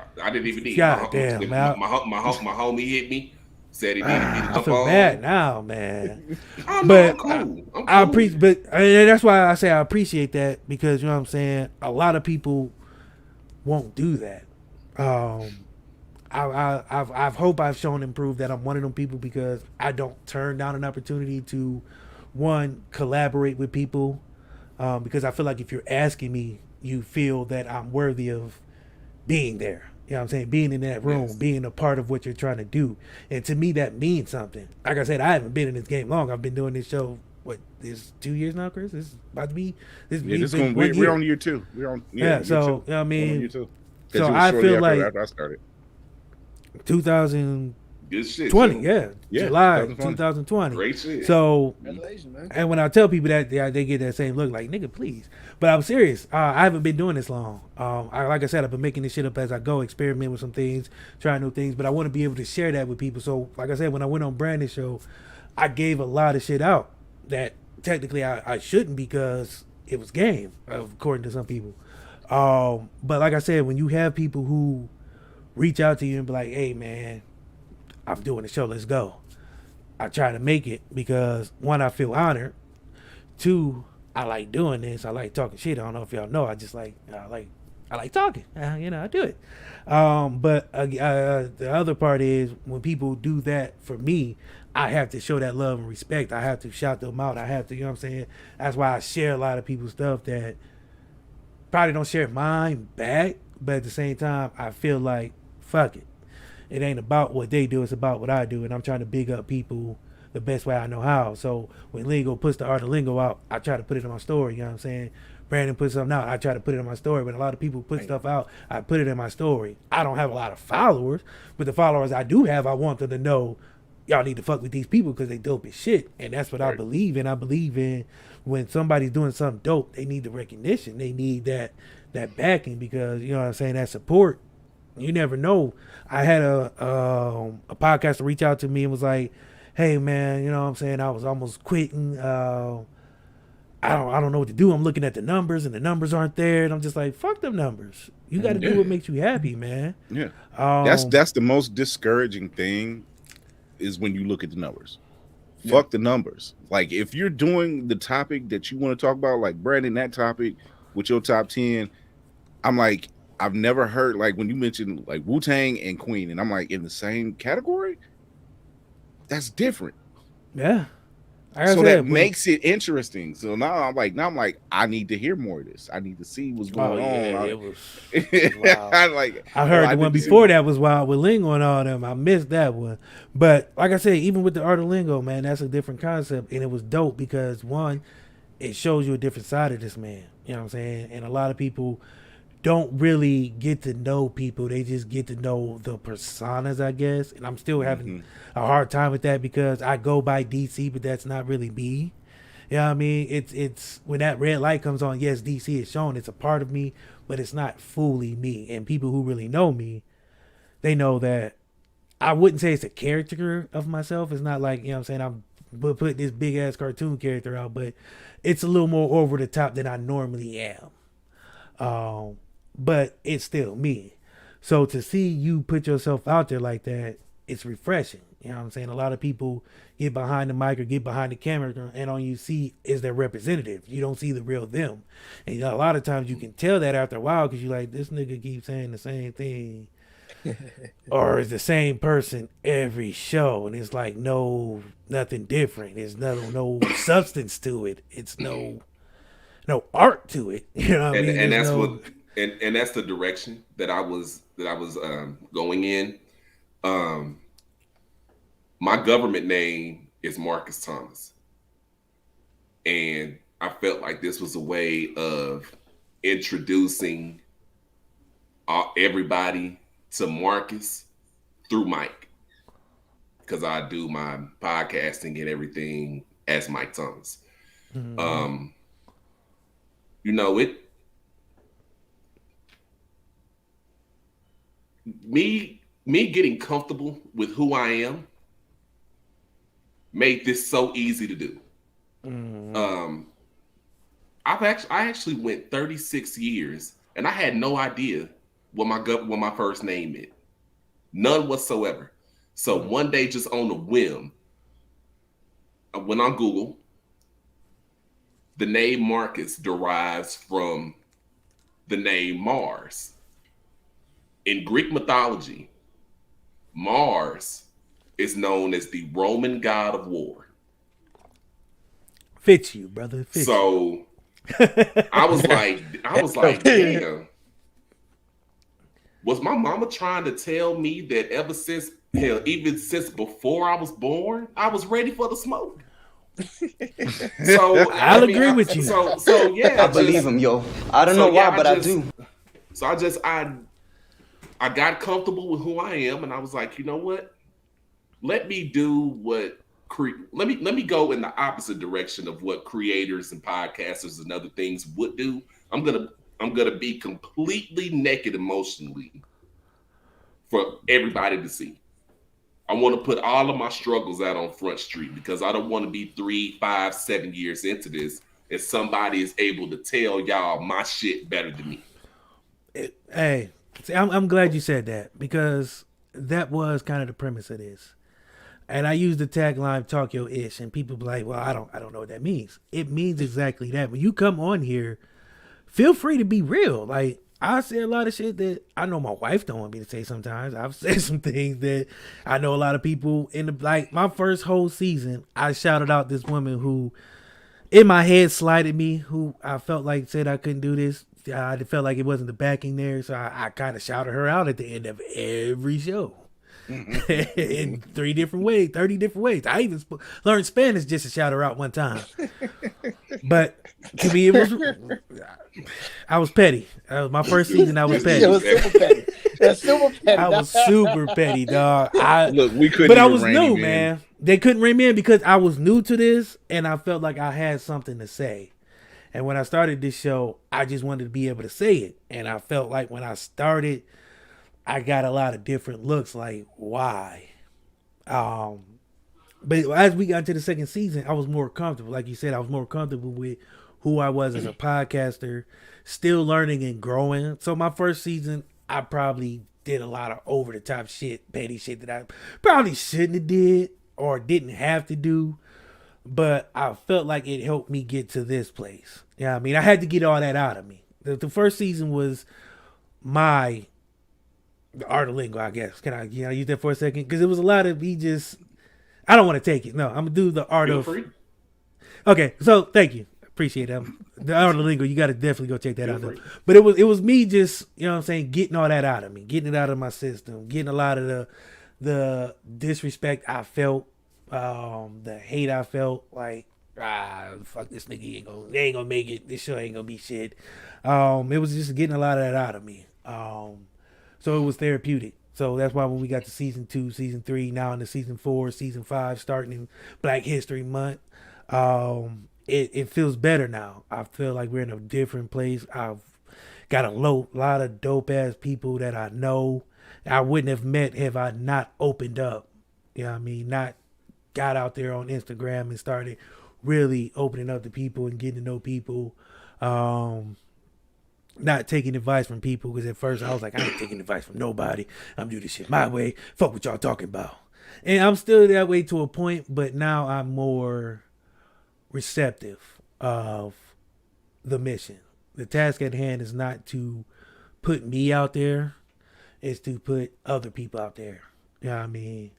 God damn, man. My homie hit me, said he needed me to come I feel on. bad now, man. I'm But cool. I'm cool. I appreciate, but and that's why I say I appreciate that, because you know what I'm saying, a lot of people won't do that. I hope I've shown and proved that I'm one of them people, because I don't turn down an opportunity to, one, collaborate with people, because I feel like if you're asking me, you feel that I'm worthy of being there. You know what I'm saying? Being in that room, being a part of what you're trying to do. And to me, that means something. Like I said, I haven't been in this game long. I've been doing this show, this 2 years now, Chris? This is about to be... We're on year 2. We're on year 2. So, you know what I mean? Year 2. So I feel like... After I started. 2020, Good shit. July 2020. Great shit. So, Congratulations, man. and when I tell people that, they get that same look, like, nigga, please. But I'm serious. I haven't been doing this long. Like I said, I've been making this shit up as I go, experiment with some things, try new things, but I want to be able to share that with people. So, like I said, when I went on Brandon's show, I gave a lot of shit out that technically I shouldn't, because it was game, according to some people. But like I said, when you have people who reach out to you and be like, hey, man, I'm doing the show, let's go. I try to make it because, one, I feel honored. Two, I like doing this. I like talking shit. I don't know if y'all know. I like talking. I do it. But the other part is, when people do that for me, I have to show that love and respect. I have to shout them out. I have to, you know what I'm saying? That's why I share a lot of people's stuff that probably don't share mine back. But at the same time, I feel like fuck it. It ain't about what they do, it's about what I do, and I'm trying to big up people the best way I know how. So when Lingo puts the Art of Lingo out, I try to put it in my story, you know what I'm saying? Brandon puts something out, I try to put it in my story. When a lot of people put stuff out, I put it in my story. I don't have a lot of followers, but the followers I do have, I want them to know y'all need to fuck with these people because they dope as shit. And that's what I believe in. I believe in when somebody's doing something dope, they need the recognition. They need that backing because, you know what I'm saying, that support. You never know. I had a podcaster reach out to me and was like, hey man, you know what I'm saying, I was almost quitting. I don't know what to do. I'm looking at the numbers and the numbers aren't there. And I'm just like, fuck them numbers. You got to do what makes you happy, man. Yeah. That's the most discouraging thing is when you look at the numbers. Fuck the numbers. Like if you're doing the topic that you want to talk about, like Brandon, that topic with your top 10, I'm like, I've never heard, like when you mentioned like Wu-Tang and Queen, and I'm like in the same category. That's different. Yeah. So that makes it interesting. So now I'm like, I need to hear more of this. I need to see what's going on. It was wild. I heard the one before that was wild with Lingo and all them. I missed that one. But like I said, even with the Art of Lingo, man, that's a different concept. And it was dope because one, it shows you a different side of this man. You know what I'm saying? And a lot of people don't really get to know people. They just get to know the personas, I guess. And I'm still having a hard time with that because I go by DC, but that's not really me. You know what I mean? It's when that red light comes on, yes, DC is shown. It's a part of me, but it's not fully me. And people who really know me, they know that I wouldn't say it's a caricature of myself. It's not like, you know what I'm saying, I'm putting this big ass cartoon character out, but it's a little more over the top than I normally am. But it's still me. So to see you put yourself out there like that, it's refreshing. You know what I'm saying? A lot of people get behind the mic or get behind the camera and all you see is their representative. You don't see the real them. And a lot of times you can tell that after a while because you're like, this nigga keeps saying the same thing. Or it's the same person every show. And it's like, no, nothing different. There's no substance to it. It's no art to it. You know what I mean? And that's what... And that's the direction that I was going in. My government name is Marcus Thomas, and I felt like this was a way of introducing everybody to Marcus through Mike, because I do my podcasting and everything as Mike Thomas. Mm-hmm. Me getting comfortable with who I am made this so easy to do. Mm-hmm. I actually went 36 years and I had no idea what my first name meant. None whatsoever. So one day, just on a whim, I went on Google. The name Marcus derives from the name Mars. In Greek mythology, Mars is known as the Roman god of war. Fits you, brother. Fits so I was like, damn. Was my mama trying to tell me that even since before I was born, I was ready for the smoke? So I'll agree with you. So yeah, I believe him, yo. I don't know why, but I do. So I got comfortable with who I am, and I was like, you know what? Let me do what let me go in the opposite direction of what creators and podcasters and other things would do. I'm gonna be completely naked emotionally for everybody to see. I want to put all of my struggles out on Front Street because I don't want to be 3, 5, 7 years into this and somebody is able to tell y'all my shit better than me. Hey. See, I'm glad you said that because that was kind of the premise of this. And I use the tagline "Talk Your Ish," and people be like, "Well, I don't know what that means." It means exactly that. When you come on here, feel free to be real. Like I say a lot of shit that I know my wife don't want me to say. Sometimes I've said some things that I know a lot of people like my first whole season. I shouted out this woman who, in my head, slighted me. Who I felt like said I couldn't do this. I felt like it wasn't the backing there, so I kind of shouted her out at the end of every show. In 3 different ways, 30 different ways. I even learned Spanish just to shout her out one time. But to me, I was petty. My first season, I was petty. It was super petty. That's super petty. I was super petty, dog. Look, we couldn't. But I even was rein new, him in. man. They couldn't rein me in because I was new to this, and I felt like I had something to say. And when I started this show, I just wanted to be able to say it. And I felt like when I started, I got a lot of different looks. Like, why? But as we got into the second season, I was more comfortable. Like you said, I was more comfortable with who I was as a podcaster, still learning and growing. So my first season, I probably did a lot of over the top shit, petty shit that I probably shouldn't have did or didn't have to do. But I felt like it helped me get to this place. Yeah, I mean, I had to get all that out of me. The first season was the art of lingo, I guess. Can I use that for a second? Because it was a lot of me just, I don't want to take it. No, I'm going to do the art Feel of. free. Okay, so thank you. Appreciate that. The art of lingo, you got to definitely go check that out. free. But it was me just, you know what I'm saying, getting all that out of me, getting it out of my system, getting a lot of the disrespect I felt, the hate I felt, like, fuck this nigga, they ain't gonna make it. This show ain't gonna be shit. It was just getting a lot of that out of me. So it was therapeutic. So that's why when we got to season 2, season 3, now into season 4, season 5, starting in Black History Month, it feels better now. I feel like we're in a different place. I've got a lot of dope ass people that I know I wouldn't have met if I not opened up. You know what I mean? Not got out there on Instagram and started really opening up to people and getting to know people. Not taking advice from people, because at first I was like, I ain't taking advice from nobody. I'm doing this shit my way. Fuck what y'all talking about. And I'm still that way to a point, but now I'm more receptive of the mission. The task at hand is not to put me out there. It's to put other people out there. You know what I mean?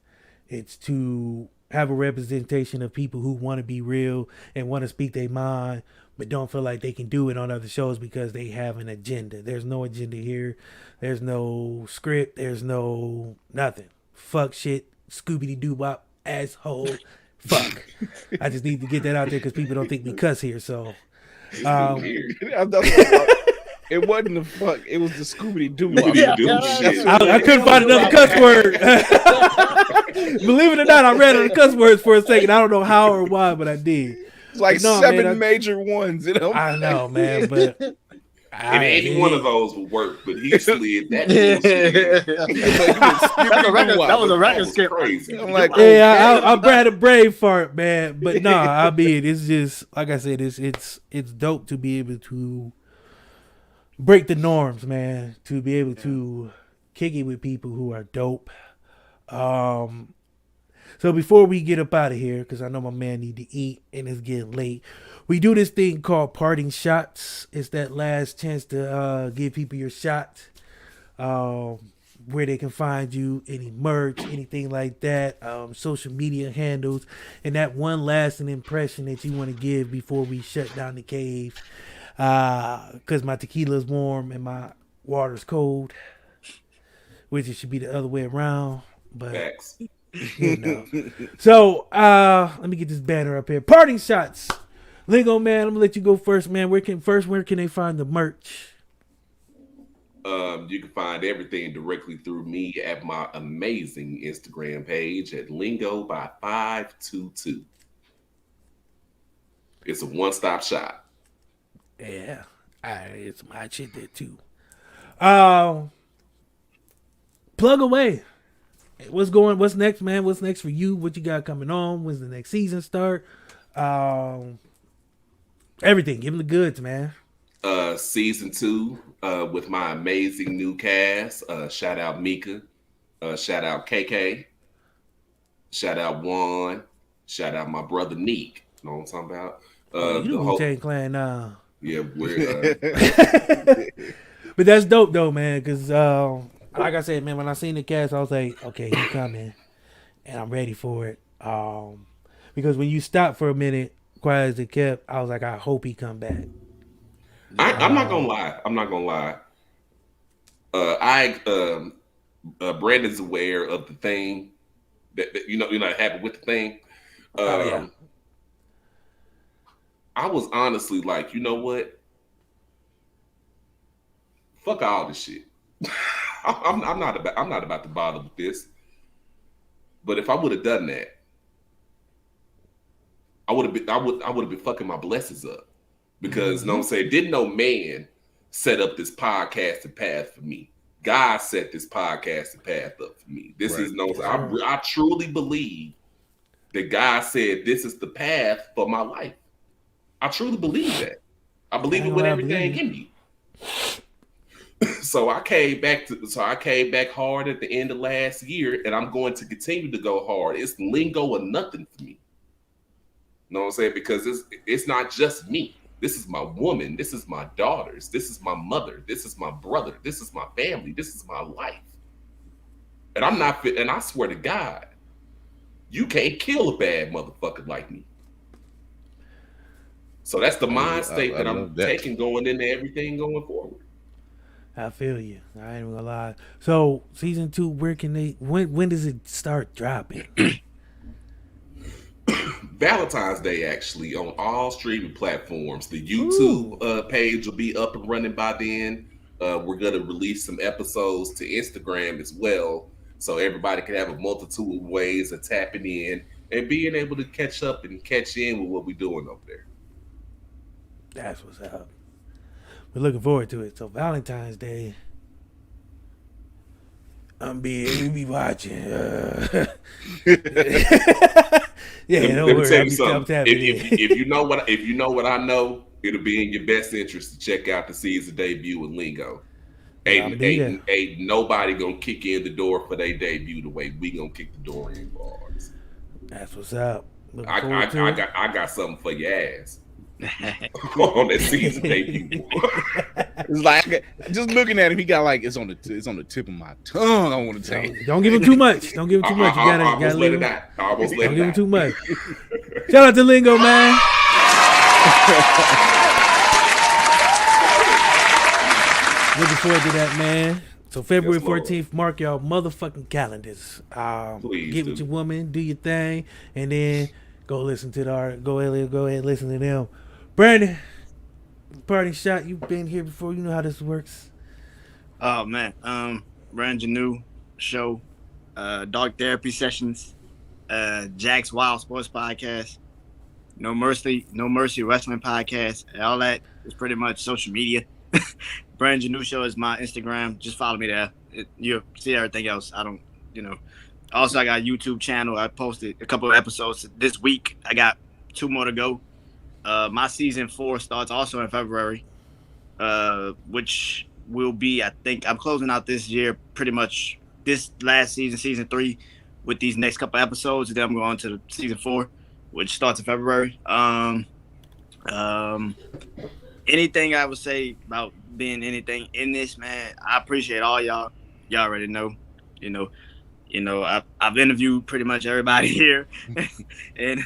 It's to have a representation of people who want to be real and want to speak their mind, but don't feel like they can do it on other shows because they have an agenda. There's no agenda here. There's no script. There's no nothing. Fuck shit. Scooby-Doo-Bop. Asshole. Fuck. I just need to get that out there because people don't think we cuss here. So, It wasn't the fuck. It was the Scooby-Doo. Shit. I couldn't find another cuss word. Believe it or not, I ran out of cuss words for a second. I don't know how or why, but I did. It's like No, 7 man, major ones. You know? I know, man, but And any one of those would work, but he slid that. That was a record skip. Crazy. I'm like, yeah, I bred a brave fart, man. But no, I mean, it's just like I said, it's dope to be able to break the norms, man. To be able to kick it with people who are dope. So before we get up out of here, because I know my man need to eat and it's getting late, we do this thing called parting shots. It's that last chance to give people your shot, where they can find you, any merch, anything like that, social media handles, and that one lasting impression that you want to give before we shut down the cave. Because my tequila's warm and my water's cold, which it should be the other way around. But Facts. you know. So let me get this banner up here. Parting shots. Lingo man, I'm gonna let you go first, man. Where can they find the merch? You can find everything directly through me at my amazing Instagram page at Lingo by 522. It's a one-stop shop. Yeah, it's my shit there too. Plug away. What's next, man? What's next for you? What you got coming on? When's the next season start? Everything. Give them the goods, man. Season 2 with my amazing new cast. Shout out Mika. Shout out KK. Shout out Juan. Shout out my brother Neek. You know what I'm talking about? You the Wu-Tang Clan now. Yeah, we're But that's dope though, man. Because like I said, man, when I seen the cast, I was like, okay, he's coming, and I'm ready for it. Because when you stop for a minute, quiet as it kept, I was like, I hope he come back. I'm not gonna lie. I'm not gonna lie. Brandon's aware of the thing that happened with the thing. I was honestly like, you know what? Fuck all this shit. I'm not about to bother with this. But if I would have done that, I would have been fucking my blessings up. Because you know what I'm saying, didn't no man set up this podcasting path for me. God set this podcasting path up for me. This is I truly believe that God said this is the path for my life. I truly believe that. I believe it with everything in me. So I came back hard at the end of last year, and I'm going to continue to go hard. It's lingo or nothing for me. You know what I'm saying? Because it's not just me. This is my woman. This is my daughters. This is my mother. This is my brother. This is my family. This is my life. And I'm not fit. And I swear to God, you can't kill a bad motherfucker like me. So that's the mind state that I'm taking going into everything going forward. I feel you. I ain't gonna lie. So season 2, where can when does it start dropping? Valentine's Day, actually, on all streaming platforms. The YouTube page will be up and running by then. We're going to release some episodes to Instagram as well, so everybody can have a multitude of ways of tapping in and being able to catch up and catch in with what we're doing over there. That's what's up. We're looking forward to it. So Valentine's Day, we'll be watching. Yeah, let me tell you something. If you know what I know, it'll be in your best interest to check out the season debut with Lingo. Ain't nobody gonna kick in the door for their debut the way we gonna kick the door in for ours. That's what's up. I got something for your ass. On that season debut. It's like just looking at him, he got like it's on the tip of my tongue. I want to tell you. Don't give him too much. Don't give him too much. You gotta let it out. Don't give him too much. Shout out to Lingo, man. Looking forward to that, man. So February 14th, mark y'all motherfucking calendars. Get with your woman, do your thing, and then go listen to go ahead and listen to them. Brandon, parting shot. You've been here before. You know how this works. Oh man, Brand New show, Dark Therapy Sessions, Jack's Wild Sports Podcast, No Mercy Wrestling Podcast. All that is pretty much social media. Brand New show is my Instagram. Just follow me there. You'll see everything else. Also, I got a YouTube channel. I posted a couple of episodes this week. I got 2 more to go. My season 4 starts also in February, which will be, I think, I'm closing out this year pretty much this last season 3, with these next couple episodes. Then I'm going to season 4, which starts in February. Anything I would say about being anything in this, man, I appreciate all y'all. Y'all already know, I've interviewed pretty much everybody here, and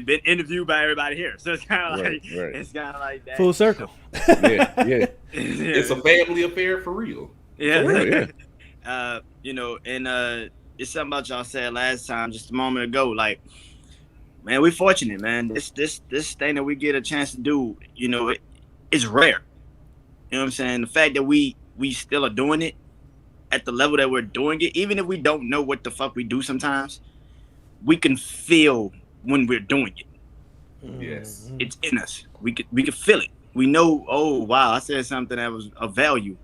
been interviewed by everybody here. So it's kind of it's kind of like that. Full circle. Yeah. It's a family affair for real. Yeah. For real, yeah. It's something about y'all said last time, just a moment ago. Like, man, we're fortunate, man. This thing that we get a chance to do, it's rare. You know what I'm saying? The fact that we still are doing it at the level that we're doing it, even if we don't know what the fuck we do sometimes, we can feel when we're doing it. Yes. It's in us. We can feel it. We know, oh wow, I said something that was of value.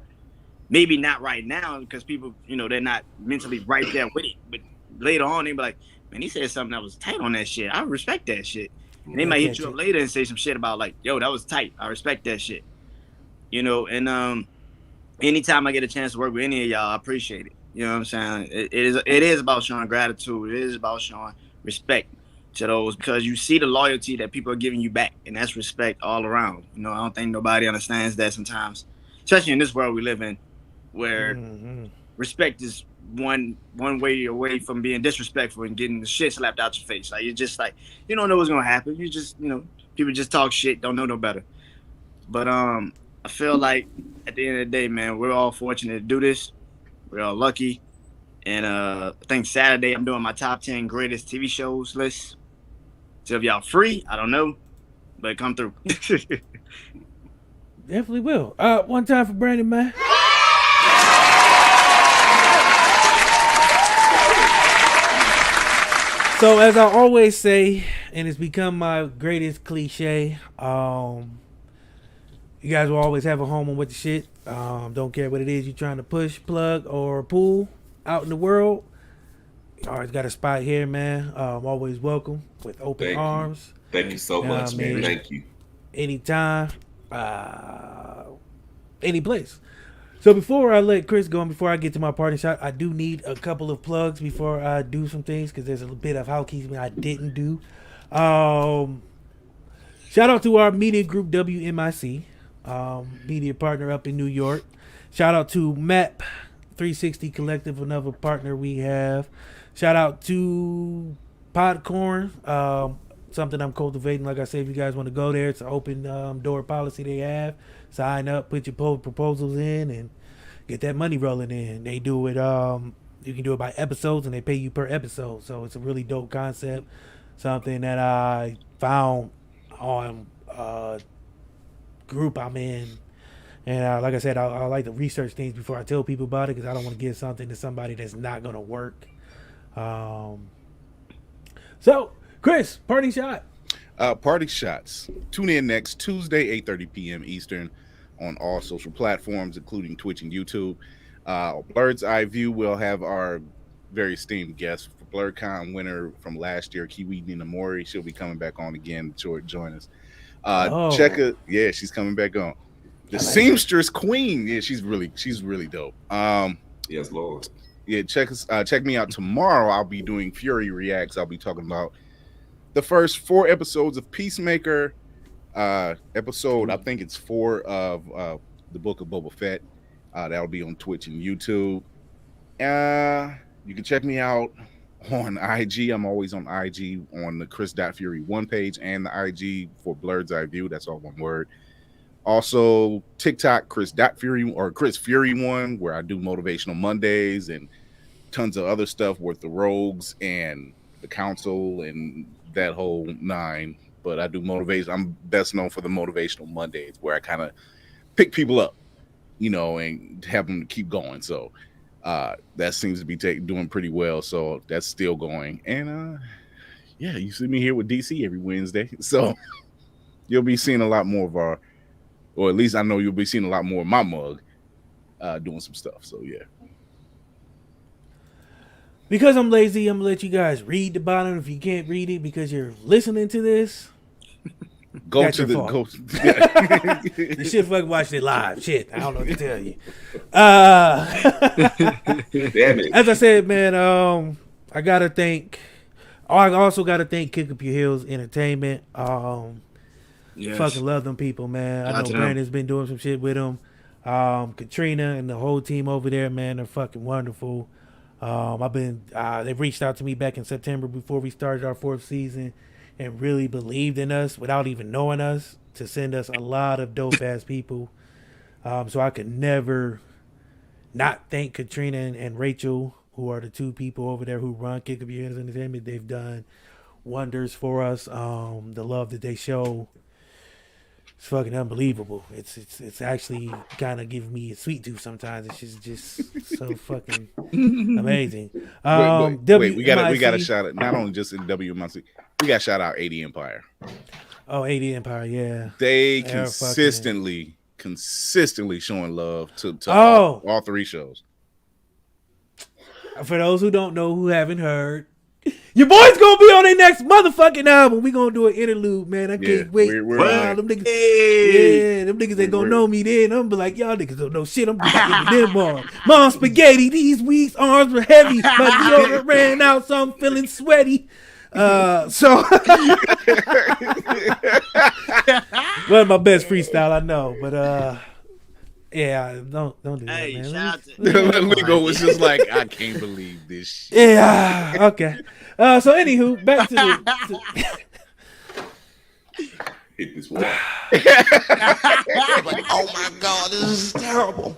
Maybe not right now because people, they're not mentally right there with it. But later on, they be like, man, he said something that was tight on that shit. I respect that shit. And they might hit you up later and say some shit about like, yo, that was tight. I respect that shit. And anytime I get a chance to work with any of y'all, I appreciate it. You know what I'm saying? It is about showing gratitude. It is about showing respect to those, because you see the loyalty that people are giving you back, and that's respect all around. I don't think nobody understands that sometimes, especially in this world we live in, where respect is one way away from being disrespectful and getting the shit slapped out your face. Like, you're just like, you don't know what's gonna happen. You just, people just talk shit, don't know no better. But I feel like at the end of the day, man, we're all fortunate to do this. We're all lucky. And I think Saturday I'm doing my top 10 greatest TV shows list. So if y'all free, I don't know, but come through. Definitely will. One time for Brandon, man. So as I always say, and it's become my greatest cliche, you guys will always have a home on with the shit. Don't care what it is you're trying to push, plug, or pull out in the world. You always got a spot here, man. Always welcome with open arms. Thank you so much, man. Thank you. Anytime, any place. So before I let Chris go and before I get to my party shot, I do need a couple of plugs before I do some things because there's a bit of housekeeping I didn't do. Shout out to our media group WMIC, media partner up in New York. Shout out to MAP 360 Collective, another partner we have. Shout out to Podcorn, something I'm cultivating. Like I said, if you guys want to go there, it's an open door policy they have. Sign up, put your proposals in, and get that money rolling in. They do it. You can do it by episodes, and they pay you per episode. So it's a really dope concept. Something that I found on a group I'm in. And like I said, I like to research things before I tell people about it because I don't want to give something to somebody that's not going to work. So, Chris, party shot. Party shots. Tune in next Tuesday, 8:30 p.m. Eastern on all social platforms, including Twitch and YouTube. Blurred's Eye View will have our very esteemed guest, BlurredCon winner from last year, Kiwi Nina Mori. She'll be coming back on again to join us. Check it. Yeah, she's coming back on. The Seamstress Queen. Yeah, she's really dope. Yes, Lord. Yeah, check me out tomorrow. I'll be doing Fury Reacts. I'll be talking about the first 4 episodes of Peacemaker. Episode, I think it's 4 of the Book of Boba Fett. That'll be on Twitch and YouTube. You can check me out on IG. I'm always on IG on the Chris.Fury1 page and the IG for Blurred's Eye View. That's all one word. Also, TikTok, Chris.Fury or Chris Fury1, where I do motivational Mondays and tons of other stuff with the Rogues and the Council and that whole 9. But I do motivation. I'm best known for the motivational Mondays, where I kind of pick people up, and have them keep going. So that seems to be doing pretty well. So that's still going. And yeah, you see me here with DC every Wednesday. So you'll be seeing a lot more of our, or at least I know you'll be seeing a lot more of my mug doing some stuff. So yeah. Because I'm lazy, I'm going to let you guys read the bottom if you can't read it because you're listening to this. Go to the go. You should fucking watch it live. Shit, I don't know what to tell you. Damn it. As I said, man, I gotta thank. I also gotta thank Kick Up Your Heels Entertainment. Yes. Fucking love them people, man. I know Brandon's been doing some shit with them. Katrina and the whole team over there, man, they're fucking wonderful. They've reached out to me back in September before we started our 4th season and really believed in us without even knowing us to send us a lot of dope ass people. So I could never not thank Katrina and Rachel, who are the 2 people over there who run Kick Up Your Heels Entertainment. They've done wonders for us. The love that they show, it's fucking unbelievable. It's actually kind of giving me a sweet tooth sometimes. It's just so fucking amazing. Wait, we got to shout it not only just in WMIC. We got to shout out 80 Empire. Oh, 80 Empire, yeah. They consistently showing love to all 3 shows. For those who don't know, who haven't heard, your boy's gonna be on their next motherfucking album. We gonna do an interlude, man. I can't wait. We're them niggas, them niggas ain't gonna know me then. I'm be like, y'all niggas don't know shit. I'm gonna give them more. Mom spaghetti. These weeks arms were heavy. My deodorant ran out, so I'm feeling sweaty. So one of my best freestyle, I know, but yeah, don't do that, man. Shout out to Ligo was just like, I can't believe this shit. Yeah, okay. So anywho, back to the Hit this one. Like, oh my God, this is terrible.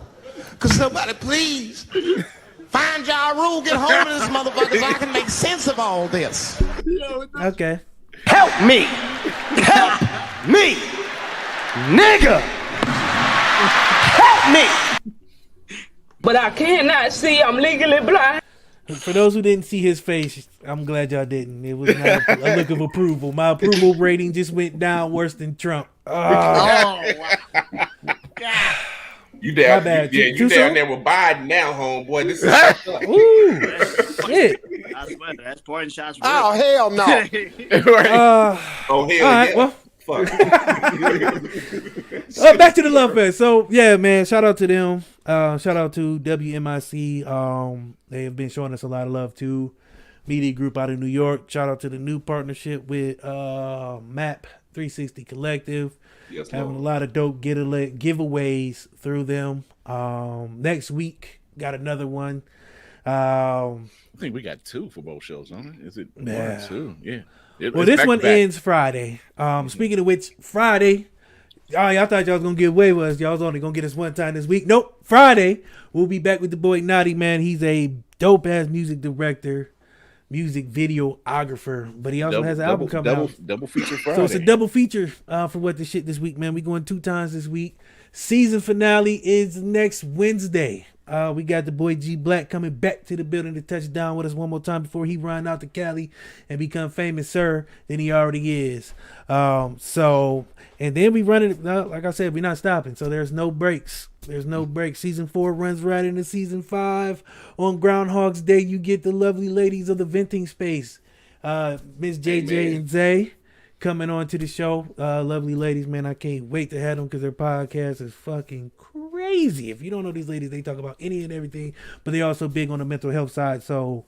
Could somebody please find Ja Rule, get hold of this motherfucker so I can make sense of all this. Okay. Help me! Help me! Nigga! Help me! But I cannot see. I'm legally blind. For those who didn't see his face, I'm glad y'all didn't. It was not a look of approval. My approval rating just went down worse than Trump. Wow. You down, My bad. you Too down soon? there with Biden now, homeboy. This is Ooh, shit. I swear, that's pouring shots. Oh, hell no. right. Oh hell All right, yeah. well, Fuck. back to the Love Fest. So yeah, man, shout out to them. Shout out to WMIC. They have been showing us a lot of love too. Media group out of New York. Shout out to the new partnership with MAP 360 Collective. Yes, Having Lord. a lot of dope giveaways through them. Next week, got another one. I think we got 2 for both shows, don't it? Is it Yeah. 1 or 2? Yeah. Well, this one ends Friday. Speaking of which, Friday. Oh, y'all thought y'all was gonna get away with us. Y'all was only gonna get us one time this week. Nope. Friday, we'll be back with the boy Naughty, man. He's a dope ass music director, music videographer, but he also has an album coming out. Double feature Friday. So it's a double feature for What the Shit this week, man. We going 2 times this week. Season finale is next Wednesday. We got the boy G Black coming back to the building to touch down with us one more time before he run out to Cali and become famous, sir, than he already is. And then we running, like I said, we're not stopping. So there's no breaks. There's no breaks. Season 4 runs right into season 5. On Groundhog's Day, you get the lovely ladies of the venting space, Miss JJ and Zay, coming on to the show. Lovely ladies, man. I can't wait to have them because their podcast is fucking crazy. If you don't know these ladies, they talk about any and everything, but they're also big on the mental health side. So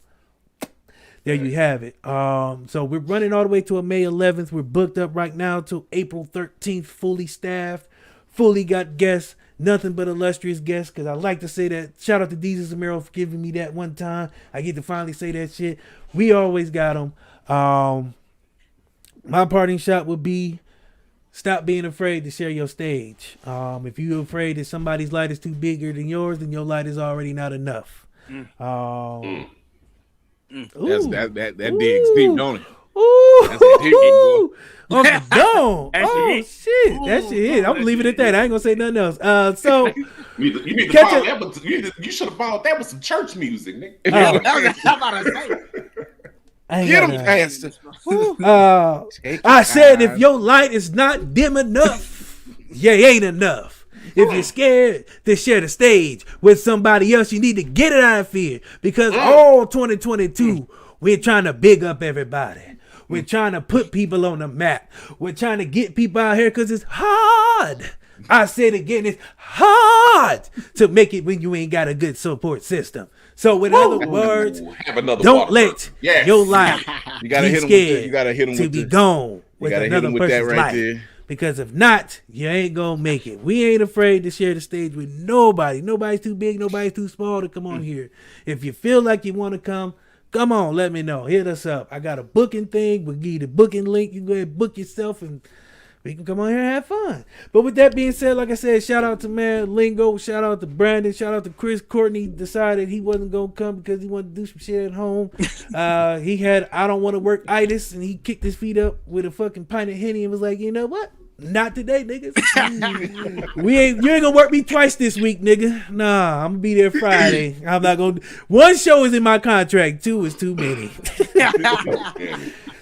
there you have it. So we're running all the way to a May 11th. We're booked up right now till April 13th, fully staffed, fully got guests, nothing but illustrious guests. Because I like to say that. Shout out to Jesus Zamero for giving me that one time. I get to finally say that shit. We always got them. My parting shot would be stop being afraid to share your stage. If you're afraid that somebody's light is too bigger than yours, then your light is already not enough. That digs deep, don't it? Ooh, That's a deep one, boy. Uncle Don. That Oh shit shit, that shit hit. I'm gonna leave it at that. I ain't gonna say nothing else. So You need to Catch follow it. that, but you should have followed that with some church music, nigga. Oh. I'm about to say. I ain't Get got him, none. Pastor. I Take your said if time. your light is not dim enough, you ain't enough. If you're scared to share the stage with somebody else, you need to get it out of fear. Because all 2022, we're trying to big up everybody. We're trying to put people on the map. We're trying to get people out here because it's hard. I said again, it's hard to make it when you ain't got a good support system. So in other words, Have another don't water let burn. Yes. your light You gotta be hit him with scared the, you gotta hit him to with be the, gone with gotta hit another him with that person's right life. there. Because if not, you ain't gonna make it. We ain't afraid to share the stage with nobody. Nobody's too big, nobody's too small to come on here. If you feel like you want to come on, let me know. Hit us up. I got a booking thing. We'll give you the booking link. You can go ahead and book yourself and we can come on here and have fun. But with that being said, like I said, shout out to man Lingo, shout out to Brandon, shout out to Chris. Courtney decided he wasn't gonna come because he wanted to do some shit at home. He had I don't want to work itis, and he kicked his feet up with a fucking pint of Henny and was like, you know what? Not today, niggas. You ain't gonna work me twice this week, nigga. Nah, I'm gonna be there Friday. I'm not gonna. One show is in my contract. 2 is too many.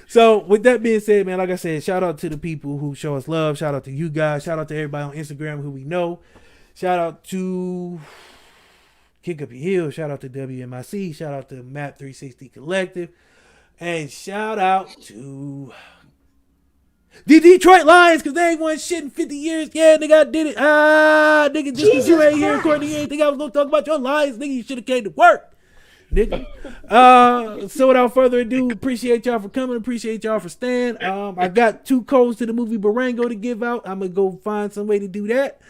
So with that being said, man, like I said, shout out to the people who show us love. Shout out to you guys. Shout out to everybody on Instagram who we know. Shout out to Kick Up Your Heels. Shout out to WMIC. Shout out to MAP 360 Collective. And shout out to the Detroit Lions, because they ain't won shit in 50 years. Yeah, nigga, I did it. Nigga, just because you ain't here, Courtney, you ain't think I was going to talk about your Lions. Nigga, you should have came to work. Nigga. So without further ado, appreciate y'all for coming. Appreciate y'all for staying. I got 2 codes to the movie Barango to give out. I'm gonna go find some way to do that.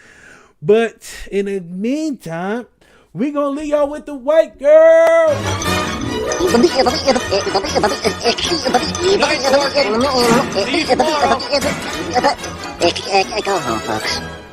But in the meantime, we gonna leave y'all with the white girl. Go home, folks.